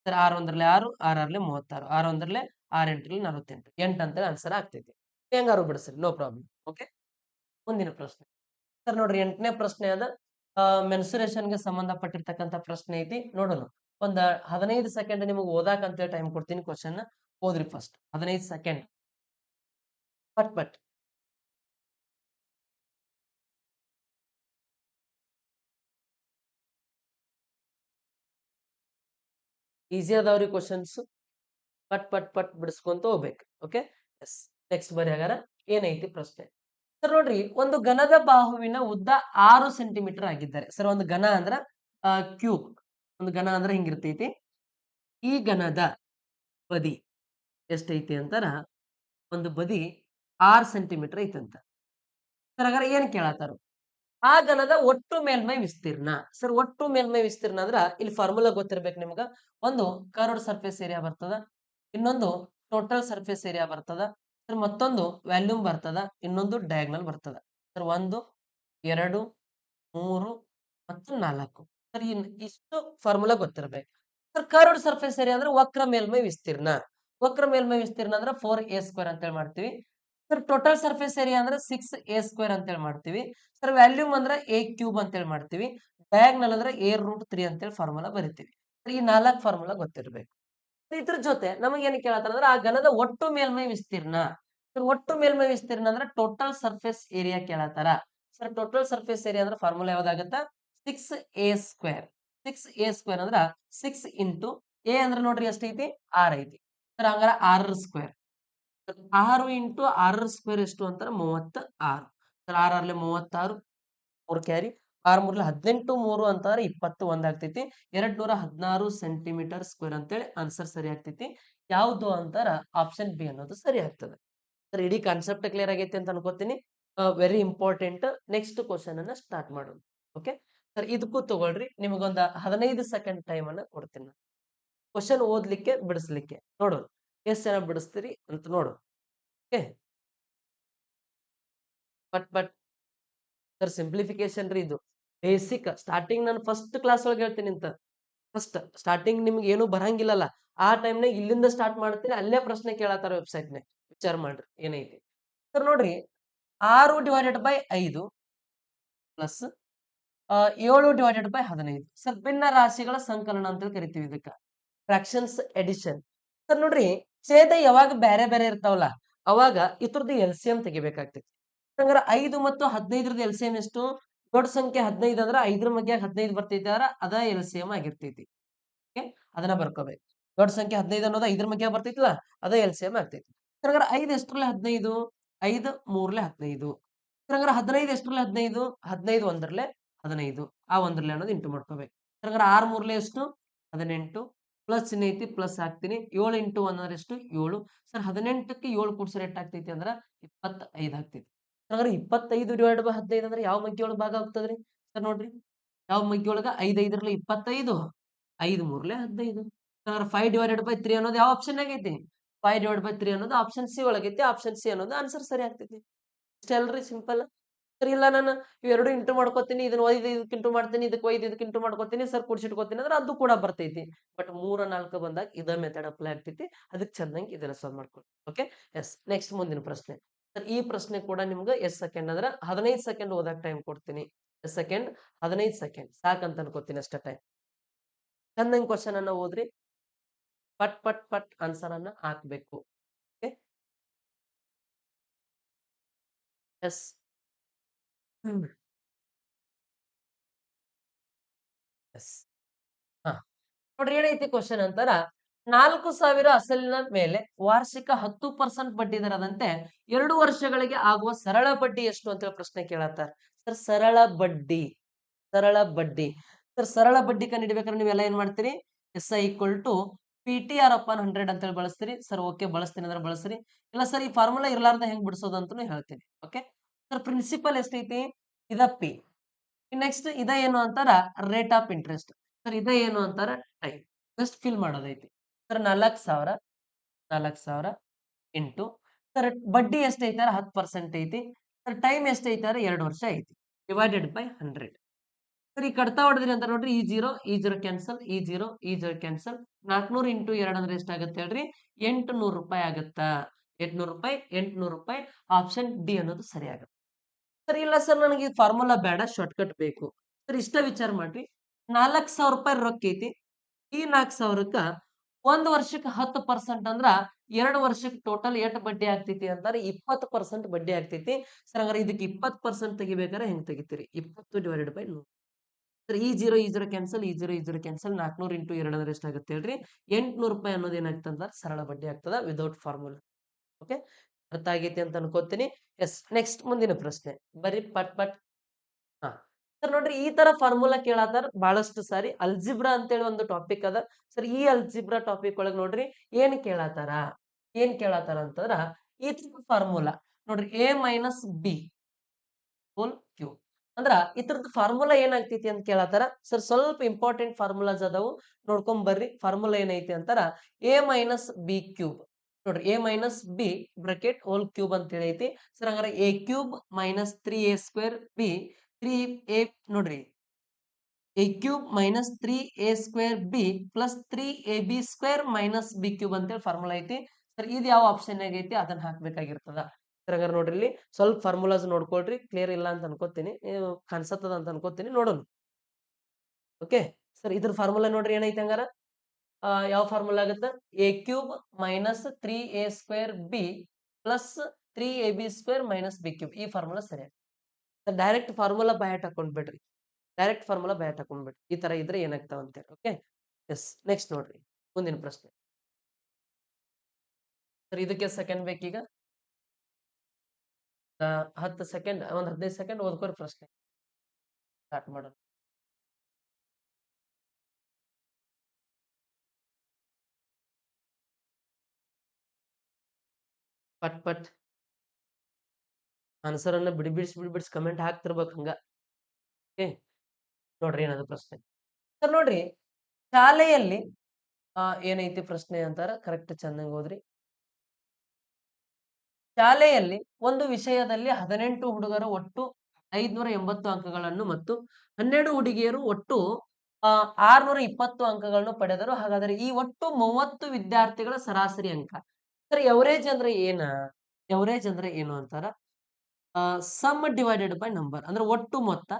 ಸರ್ 6 ಒಂದರಲ್ಲೇ 6 6 6ಲೆ 36 6 ಒಂದರಲ್ಲೇ 6 8ರಲ್ಲಿ 48 8 ಅಂತೇಳಿ ಆನ್ಸರ್ ಆಗ್ತೈತಿ. ಹೆಂಗಾರು ಬಿಡಿಸ್ರಿ ನೋ ಪ್ರಾಬ್ಲಮ್. ಓಕೆ ಮುಂದಿನ ಪ್ರಶ್ನೆ ಸರ್ ನೋಡ್ರಿ 8ನೇ ಪ್ರಶ್ನೆ ಅದ ಮೆನ್ಸುರೇಷನ್ ಗೆ ಸಂಬಂಧಪಟ್ಟಿರ್ತಕ್ಕಂಥ ಪ್ರಶ್ನೆ ಐತಿ ನೋಡೋಣ. ಒಂದ್ 15 ಸೆಕೆಂಡ್ ನಿಮಗೆ ಓದಾಕ ಅಂತೇಳಿ ಟೈಮ್ ಕೊಡ್ತೀನಿ. ಕ್ವಶನ್ ಓದ್ರಿ ಫಸ್ಟ್ 15 ಸೆಕೆಂಡ್ ಪಟ್ ಪಟ್ ಈಸಿ ಅದಾವ್ರಿ ಕ್ವಶನ್ಸ್. ಪಟ್ ಪಟ್ ಪಟ್ ಬಿಡಿಸ್ಕೊಂತ ಹೋಗ್ಬೇಕು. Okay, S. ನೆಕ್ಸ್ಟ್ ಬರೀ ಹಾಗಾರ ಏನೈತಿ ಪ್ರಶ್ನೆ. ಸರ್ ನೋಡ್ರಿ, ಒಂದು ಘನದ ಬಾಹುವಿನ ಉದ್ದ 6 ಸೆಂಟಿಮೀಟರ್ ಆಗಿದ್ದಾರೆ. ಸರ್ ಒಂದು ಘನ ಅಂದ್ರ ಕ್ಯೂಬ್. ಒಂದು ಘನ ಅಂದ್ರ ಹಿಂಗಿರ್ತೈತಿ. ಈ ಘನದ ಬದಿ ಎಷ್ಟೈತಿ ಅಂತಾರ, ಒಂದು ಬದಿ 6 ಸೆಂಟಿಮೀಟರ್ ಐತಂತ. ಸರ್ ಹಾಗಾದ್ರೆ ಏನ್ ಕೇಳತ್ತಾರ, ಆ ಘನದ ಒಟ್ಟು ಮೇಲ್ಮೈ ವಿಸ್ತೀರ್ಣ. ಸರ್ ಒಟ್ಟು ಮೇಲ್ಮೈ ವಿಸ್ತೀರ್ಣ ಅಂದ್ರ ಇಲ್ಲಿ ಫಾರ್ಮುಲಾ ಗೊತ್ತಿರ್ಬೇಕು ನಿಮ್ಗ. ಒಂದು ಕರ್ವ್ಡ್ ಸರ್ಫೇಸ್ ಏರಿಯಾ ಬರ್ತದ, ಇನ್ನೊಂದು ಟೋಟಲ್ ಸರ್ಫೇಸ್ ಏರಿಯಾ ಬರ್ತದ, ಸರ್ ಮತ್ತೊಂದು ವ್ಯಾಲ್ಯೂಮ್ ಬರ್ತದ, ಇನ್ನೊಂದು ಡಯಾಗ್ನಲ್ ಬರ್ತದ. ಸರ್ 1, 2, 3 ಮತ್ತು 4. ಸರ್ ಇಷ್ಟು ಫಾರ್ಮುಲಾ ಗೊತ್ತಿರ್ಬೇಕು. ಸರ್ ಕರ್ವ್ಡ್ ಸರ್ಫೇಸ್ ಏರಿಯಾ ಅಂದ್ರೆ ವಕ್ರ ಮೇಲ್ಮೈ ವಿಸ್ತೀರ್ಣ. ವಕ್ರ ಮೇಲ್ಮೈ ವಿಸ್ತೀರ್ಣ ಅಂದ್ರೆ 4a² ಅಂತ ಹೇಳಿ ಮಾಡ್ತೀವಿ. ಸರ್ ಟೋಟಲ್ ಸರ್ಫೇಸ್ ಏರಿಯಾ ಅಂದ್ರೆ 6a² ಅಂತ ಹೇಳಿ ಮಾಡ್ತೀವಿ. ಸರ್ ವ್ಯಾಲ್ಯೂಮ್ ಅಂದ್ರೆ a³ ಅಂತ ಹೇಳಿ ಮಾಡ್ತೀವಿ. ಡಯಾಗ್ನಲ್ ಅಂದ್ರೆ a√3 ಅಂತ ಹೇಳಿ ಫಾರ್ಮುಲಾ ಬರಿತೀವಿ. ಈ 4 ಫಾರ್ಮುಲಾ ಗೊತ್ತಿರ್ಬೇಕು. ಇದ್ರ ಜೊತೆ ನಮಗೆ ಏನ್ ಕೇಳತ್ತಾರ ಅಂದ್ರೆ ಆ ಘನದ ಒಟ್ಟು ಮೇಲ್ಮೈ ವಿಸ್ತೀರ್ಣ. ಸರ್ ಒಟ್ಟು ಮೇಲ್ಮೈ ವಿಸ್ತೀರ್ಣ ಅಂದ್ರೆ ಟೋಟಲ್ ಸರ್ಫೇಸ್ ಏರಿಯಾ ಕೇಳತ್ತಾರ. ಸರ್ ಟೋಟಲ್ ಸರ್ಫೇಸ್ ಏರಿಯಾ ಅಂದ್ರೆ ಫಾರ್ಮುಲಾ ಯಾವ್ದಾಗತ್ತ, 6a². 6a² ಅಂದ್ರ 6 ಇಂಟು a ಅಂದ್ರೆ ನೋಡ್ರಿ ಎಷ್ಟೈತಿ, 6 ಐತಿ. ಸರ್ ಹಂಗಾರ 6² 6 ಇಂಟು 6² ಎಷ್ಟು ಅಂತಾರ, 36. ಸರ್ 6 36, 3 ಕ್ಯಾರಿ, 6 3 18, 3 ಅಂತಂದ್ರೆ 21 ಆಗ್ತೈತಿ. 216 ಸೆಂಟಿಮೀಟರ್ ಸ್ಕ್ವೇರ್ ಅಂತೇಳಿ ಆನ್ಸರ್ ಸರಿ ಆಗ್ತೈತಿ. ಯಾವ್ದು ಅಂತಾರ, ಆಪ್ಷನ್ ಬಿ ಅನ್ನೋದು ಸರಿ ಆಗ್ತದೆ. ಸರ್ ಇಡೀ ಕಾನ್ಸೆಪ್ಟ್ ಕ್ಲಿಯರ್ ಆಗೈತಿ ಅಂತ ಅನ್ಕೋತೀನಿ. Very important. ನೆಕ್ಸ್ಟ್ ಕ್ವಶನ್ ಅನ್ನ ಸ್ಟಾರ್ಟ್ ಮಾಡೋಣ. ಓಕೆ ಸರ್, ಇದಕ್ಕೂ ತಗೊಳ್ರಿ, ನಿಮಗೊಂದು 15 ಸೆಕೆಂಡ್ ಟೈಮ್ ಅನ್ನ ಕೊಡ್ತೀನಿ. ಕ್ವಶನ್ ಓದ್ಲಿಕ್ಕೆ ಬಿಡಿಸ್ಲಿಕ್ಕೆ ನೋಡು ಎಷ್ಟು ಜನ ಬಿಡಿಸ್ತೀರಿ ಅಂತ ನೋಡು. ಓಕೆ, ಬಟ್ ಸರ್ ಸಿಂಪ್ಲಿಫಿಕೇಶನ್ ರೀ ಇದು. ಬೇಸಿಕ್ ಸ್ಟಾರ್ಟಿಂಗ್ ನಾನು ಫಸ್ಟ್ ಕ್ಲಾಸ್ ಒಳಗೆ ಹೇಳ್ತೀನಿ ಅಂತ. ಫಸ್ಟ್ ಸ್ಟಾರ್ಟಿಂಗ್ ನಿಮ್ಗೆ ಏನು ಬರಂಗಿಲ್ಲಲ್ಲ, ಆ ಟೈಮ್ನಾಗ ಇಲ್ಲಿಂದ ಸ್ಟಾರ್ಟ್ ಮಾಡ್ತೀನಿ. ಅಲ್ಲೇ ಪ್ರಶ್ನೆ ಕೇಳತ್ತಾರ ವೆಬ್ಸೈಟ್ನಾಗ, ವಿಚಾರ ಮಾಡ್ರಿ ಏನೈತಿ. ಸರ್ ನೋಡ್ರಿ, 6/5 ಪ್ಲಸ್ 7/15. ಸರ್ ಭಿನ್ನ ರಾಶಿಗಳ ಸಂಕಲನ ಅಂತ ಕರಿತೀವಿ ಇದಕ್ಕ, ಫ್ರಾಕ್ಷನ್ಸ್ ಎಡಿಷನ್. ಸರ್ ನೋಡ್ರಿ, ಛೇದ ಯಾವಾಗ ಬೇರೆ ಬೇರೆ ಇರ್ತಾವಲ್ಲ, ಅವಾಗ ಇದ್ರದ್ದು LCM ತೆಗಿಬೇಕಾಗ್ತೈತಿ. ಹಂಗಾರ 5 ಮತ್ತು 15 LCM ಎಷ್ಟು, ದೊಡ್ಡ ಸಂಖ್ಯೆ 15 ಅಂದ್ರ 5 ಮಧ್ಯ 15 ಬರ್ತೈತಿ, ಅಂದ್ರ ಅದ LCM ಆಗಿರ್ತೈತಿ. ಓಕೆ, ಅದನ್ನ ಬರ್ಕೋಬೇಕು. ದೊಡ್ಡ ಸಂಖ್ಯೆ 15 ಅನ್ನೋದು 5 ಮಧ್ಯ ಬರ್ತೈತಿಲ್ಲ, ಅದ LCM ಆಗ್ತೈತಿ. ಹಂಗಾರ 5 ಎಷ್ಟರಲ್ಲಿ 15, 5 3ಲೆ 15. ಹಂಗಾರ 15 ಎಷ್ಟರಲ್ಲಿ 15, 15 1ರಲ್ಲಿ 15. ಆ 1ರಲ್ಲಿ ಅನ್ನೋದು ಇಂಟು ಮಾಡ್ಕೋಬೇಕು. ಹಂಗಾರ 6 3ಲೆ ಎಷ್ಟು, 18. ಪ್ಲಸ್ ಚಿಹ್ನೆ ಐತಿ, ಪ್ಲಸ್ ಹಾಕ್ತೀನಿ. 7 ಇಂಟು 1 ಅಂದ್ರೆ ಎಷ್ಟು, 7. ಸರ್ 18ಕ್ಕೆ 7 ಕೂಡ್ಸರ್ ಎಷ್ಟು ಆಗ್ತೈತಿ ಅಂದ್ರ 25 ಆಗ್ತೈತಿ. ಹಂಗಾರೆ 25/15 ಅಂದ್ರೆ ಯಾವ ಮಗ್ಗಿ ಒಳಗೆ ಭಾಗ ಆಗ್ತದ್ರಿ? ಸರ್ ನೋಡ್ರಿ, ಯಾವ ಮಗ್ಗಿ ಒಳಗ 5 5ರಲ್ಲಿ 25, 5 3ಲೆ 15. ಹಂಗಾರೆ 5/3 ಅನ್ನೋದು ಯಾವ ಆಪ್ಷನ್ ಆಗೈತಿ? 5/3 ಅನ್ನೋದು ಆಪ್ಷನ್ ಸಿ ಒಳಗೈತಿ. ಆಪ್ಷನ್ ಸಿ ಅನ್ನೋದು ಆನ್ಸರ್ ಸರಿ ಆಗ್ತೈತಿ. ಇಷ್ಟೆಲ್ರಿ ಸಿಂಪಲ್. ಸರ್ ಇಲ್ಲ ನಾನು ಇವೆರಡು ಇಂಟು ಮಾಡ್ಕೋತೀನಿ, ಇದನ್ನ 5 ಇದಕ್ಕೆ ಇಂಟು ಮಾಡ್ತೀನಿ, ಇದಕ್ಕೆ 5 ಇದಕ್ಕೆ ಇಂಟು ಮಾಡ್ಕೋತೀನಿ, ಸರ್ ಕೂಡ್ಸಿಟ್ಕೋತೀನಿ ಅಂದ್ರೆ ಅದು ಕೂಡ ಬರ್ತೈತಿ. ಬಟ್ 3 4 ಬಂದಾಗ ಇದ ಮೆಥಡ್ ಅಪ್ಲೈ ಆಗ್ತೈತಿ. ಅದಕ್ಕೆ ಚಂದಂಗೆ ಇದನ್ನ ಸಾಲ್ವ್ ಮಾಡ್ಕೊಳ್ಳಿ. Okay, S. ನೆಕ್ಸ್ಟ್ ಮುಂದಿನ ಪ್ರಶ್ನೆ. ಸರ್ ಈ ಪ್ರಶ್ನೆ ಕೂಡ ನಿಮ್ಗೆ ಎಷ್ಟ್ ಸೆಕೆಂಡ್ ಅಂದ್ರೆ 15 ಸೆಕೆಂಡ್ ಓದಕ್ ಟೈಮ್ ಕೊಡ್ತೀನಿ. ಎಷ್ಟ್ ಸೆಕೆಂಡ್? 15 ಸೆಕೆಂಡ್ ಸಾಕಂತ ಅನ್ಕೋತೀನಿ ಅಷ್ಟ ಟೈಮ್. ಚಂದಂಗ್ ಕ್ವಶನ್ ಅನ್ನ ಓದ್ರಿ, ಪಟ್ ಪಟ್ ಪಟ್ ಆನ್ಸರ್ ಅನ್ನ ಹಾಕ್ಬೇಕು. Okay, yes. ಎಸ್. ಹಾ, ನೋಡ್ರಿ ಏನೈತಿ ಕ್ವಶನ್ ಅಂತಾರ, 4,000 ಅಸಲಿನ ಮೇಲೆ ವಾರ್ಷಿಕ 10% ಬಡ್ಡಿ ದರದಂತೆ 2 ವರ್ಷಗಳಿಗೆ ಆಗುವ ಸರಳ ಬಡ್ಡಿ ಎಷ್ಟು ಅಂತ ಹೇಳಿ ಪ್ರಶ್ನೆ ಕೇಳತ್ತಾರ. ಸರ್ ಸರಳ ಬಡ್ಡಿ, ಸರಳ ಬಡ್ಡಿ. ಸರ್ ಸರಳ ಬಡ್ಡಿ ಕಂಡುಹಿಡಿಬೇಕಾದ್ರೆ ನೀವೆಲ್ಲ ಏನ್ ಮಾಡ್ತೀರಿ, SI = PTR upon 100 ಅಂತ ಹೇಳಿ ಬಳಸ್ತೀರಿ. ಸರ್ ಓಕೆ, ಬಳಸ್ತೀನಿ ಅಂದ್ರೆ ಬಳಸ್ರಿ. ಇಲ್ಲ ಸರ್ ಈ ಫಾರ್ಮುಲಾ ಇರ್ಲಾರ್ದ ಹೆಂಗ್ ಬಿಡಿಸೋದು ಅಂತಾನು ಹೇಳ್ತೀನಿ. ಓಕೆ ಸರ್, ಪ್ರಿನ್ಸಿಪಲ್ ಎಷ್ಟೈತಿ, ಇದ P. ನೆಕ್ಸ್ಟ್ ಇದ ಏನು ಅಂತಾರ, ರೇಟ್ ಆಫ್ ಇಂಟ್ರೆಸ್ಟ್. ಸರ್ ಇದ ಏನು ಅಂತಾರ, ಟೈಮ್. ಜಸ್ಟ್ ಫಿಲ್ ಮಾಡೋದೈತಿ. ಸರ್ 4,000 ಇಂಟು ಸರ್ ಬಡ್ಡಿ ಎಷ್ಟೈತಾರ 10% ಐತಿ. ಸರ್ ಟೈಮ್ ಎಷ್ಟೈತಾರ 2 ವರ್ಷ ಐತಿ. Divided by 100. ಸರ್ ಈ ಕಡ್ತಾ ಹೊಡೆದ್ರಿ ಅಂತ ನೋಡ್ರಿ, ಈ 0 ಕ್ಯಾನ್ಸಲ್, ಈ 0 ಕ್ಯಾನ್ಸಲ್. 400 ಇಂಟು 2 ಅಂದ್ರೆ ಎಷ್ಟಾಗತ್ತೆ ಹೇಳ್ರಿ, 800 ರೂಪಾಯಿ ಆಗತ್ತಾ. 800 ರೂಪಾಯಿ, 800 ರೂಪಾಯಿ. ಆಪ್ಷನ್ ಡಿ ಅನ್ನೋದು ಸರಿ ಆಗುತ್ತೆ. ಸರ್ ಇಲ್ಲ ಸರ್ ನನಗೆ ಈ ಫಾರ್ಮುಲಾ ಬೇಡ, ಶಾರ್ಟ್ಕಟ್ ಬೇಕು. ಸರ್ ಇಷ್ಟ ವಿಚಾರ ಮಾಡ್ರಿ, 4,000 ರೂಪಾಯಿ ರೊಕ್ಕ ಐತಿ. ಈ 4,000ಕ್ಕ 1 ವರ್ಷಕ್ಕೆ 10% ಅಂದ್ರ 2 ವರ್ಷಕ್ಕೆ ಟೋಟಲ್ ಎಷ್ಟು ಬಡ್ಡಿ ಆಗ್ತೈತಿ ಅಂತಾರೆ, 20% ಬಡ್ಡಿ ಆಗ್ತೈತಿ. ಸರ್ ಹಂಗಾರೆ ಇದಕ್ಕೆ 20% ತೆಗಿಬೇಕಾದ್ರೆ ಹೆಂಗ್ ತೆಗಿತೀರಿ, 20 ಡಿವೈಡೆಡ್ ಬೈ 100. ಸರ್ ಈ ಜೀರೋ ಕ್ಯಾನ್ಸಲ್, ಈ ಜೀರೋ ಕ್ಯಾನ್ಸಲ್, 400 ಇಂಟು 2 ಅಂದ್ರೆ ಎಷ್ಟಾಗುತ್ತೆ ಹೇಳ್ರಿ? 800 ರೂಪಾಯಿ ಅನ್ನೋದು ಏನಾಗ್ತದೆ ಅಂದ್ರೆ ಸರಳ ಬಡ್ಡಿ ಆಗ್ತದ ವಿದೌಟ್ ಫಾರ್ಮುಲಾ. ಓಕೆ, ಅರ್ಥ ಆಗೈತಿ ಅಂತ ಅನ್ಕೋತೀನಿ. ಎಸ್, ನೆಕ್ಸ್ಟ್ ಮುಂದಿನ ಪ್ರಶ್ನೆ ಬರೀ ಪಟ್ ಪಟ್. ಹಾ ಸರ್ ನೋಡ್ರಿ, ಈ ತರ ಫಾರ್ಮುಲಾ ಕೇಳತ್ತಾರ ಬಹಳಷ್ಟು ಸಾರಿ. ಅಲ್ಜಿಬ್ರಾ ಅಂತೇಳಿ ಒಂದು ಟಾಪಿಕ್ ಅದ ಸರ್. ಈ ಅಲ್ಜಿಬ್ರಾ ಟಾಪಿಕ್ ಒಳಗ್ ನೋಡ್ರಿ ಏನ್ ಕೇಳತ್ತಾರ ಅಂತಂದ್ರ ಈ ತರ ಫಾರ್ಮುಲಾ ನೋಡ್ರಿ, A minus B whole cube. ಅಂದ್ರ ಇದ್ರದ್ದು ಫಾರ್ಮುಲಾ ಏನಾಗ್ತೈತಿ ಅಂತ ಕೇಳತ್ತಾರ ಸರ್. ಸ್ವಲ್ಪ ಇಂಪಾರ್ಟೆಂಟ್ ಫಾರ್ಮುಲಾಸ್ ಅದಾವು, ನೋಡ್ಕೊಂಡ್ ಬರ್ರಿ. ಫಾರ್ಮುಲಾ ಏನೈತಿ ಅಂತಾರ ಎ ಮೈನಸ್ ಬಿ ಕ್ಯೂಬ್. ನೋಡ್ರಿ, A minus B bracket whole cube ಅಂತ ಹೇಳೈತಿ ಸರ್. ಹಂಗಾರೆ A cube minus 3a² B 3a. ನೋಡ್ರಿ, A cube minus 3a² B plus 3ab² minus B cube ಅಂತೇಳಿ ಫಾರ್ಮುಲಾ ಐತಿ ಸರ್. ಇದು ಯಾವ ಆಪ್ಷನ್ ಆಗೈತಿ ಅದನ್ನ ಹಾಕ್ಬೇಕಾಗಿರ್ತದ ಸರ್. ಹಂಗಾರೆ ನೋಡ್ರಿ, ಇಲ್ಲಿ ಸ್ವಲ್ಪ ಫಾರ್ಮುಲಾಸ್ ನೋಡ್ಕೊಳ್ರಿ. ಕ್ಲಿಯರ್ ಇಲ್ಲ ಅಂತ ಅನ್ಕೋತೀನಿ, ಕಾಣಿಸತ್ತದ ಅಂತ ಅನ್ಕೋತೀನಿ, ನೋಡೋಣ. ಓಕೆ ಸರ್, ಇದ್ರ ಫಾರ್ಮುಲಾ ನೋಡ್ರಿ ಏನೈತಿ ಹಂಗಾರ. ಯಾವ ಫಾರ್ಮುಲಾ ಆಗುತ್ತೆ? A cube minus 3a² B plus 3ab² minus B cube. ಈ ಫಾರ್ಮುಲಾ ಸರಿ. ಡೈರೆಕ್ಟ್ ಫಾರ್ಮುಲಾ ಬಯಾಟ್ ಹಾಕೊಂಡ್ಬಿಡ್ರಿ. ಈ ತರ ಇದ್ರೆ ಏನಾಗ್ತಾವ ಅಂತೇಳಿ. ಓಕೆ, ಎಸ್, ನೆಕ್ಸ್ಟ್ ನೋಡ್ರಿ ಮುಂದಿನ ಪ್ರಶ್ನೆ ಸರ್. ಇದಕ್ಕೆ ಸೆಕೆಂಡ್ ಬೇಕೀಗ. 10 ಸೆಕೆಂಡ್, ಒಂದ್ 15 ಸೆಕೆಂಡ್ ಓದ್ಕೋರಿ ಪ್ರಶ್ನೆ ಸ್ಟಾರ್ಟ್ ಮಾಡೋಣ. ಪಟ್ ಪಟ್ ಆನ್ಸರ್ ಅನ್ನ ಬಿಡಿಬಿಡಿಸಿ ಕಮೆಂಟ್ ಹಾಕ್ತಿರ್ಬೇಕು ಹಂಗ. ಓಕೆ, ನೋಡ್ರಿ ಏನದು ಪ್ರಶ್ನೆ ಸರ್. ನೋಡ್ರಿ, ಶಾಲೆಯಲ್ಲಿ ಏನೈತಿ ಪ್ರಶ್ನೆ ಅಂತಾರ, ಕರೆಕ್ಟ್ ಚೆನ್ನಾಗಿ ಓದ್ರಿ. ಶಾಲೆಯಲ್ಲಿ ಒಂದು ವಿಷಯದಲ್ಲಿ 18 ಹುಡುಗರು ಒಟ್ಟು 580 ಅಂಕಗಳನ್ನು ಮತ್ತು 12 ಹುಡುಗಿಯರು ಒಟ್ಟು 620 ಅಂಕಗಳನ್ನು ಪಡೆದರು. ಹಾಗಾದ್ರೆ ಈ ಒಟ್ಟು 30 ವಿದ್ಯಾರ್ಥಿಗಳ ಸರಾಸರಿ ಅಂಕ ಸರ್. ಎವರೇಜ್ ಅಂದ್ರೆ ಏನು ಅಂತಾರ? ಸಮ್ ಡಿವೈಡೆಡ್ ಬೈ ನಂಬರ್, ಅಂದ್ರೆ ಒಟ್ಟು ಮೊತ್ತ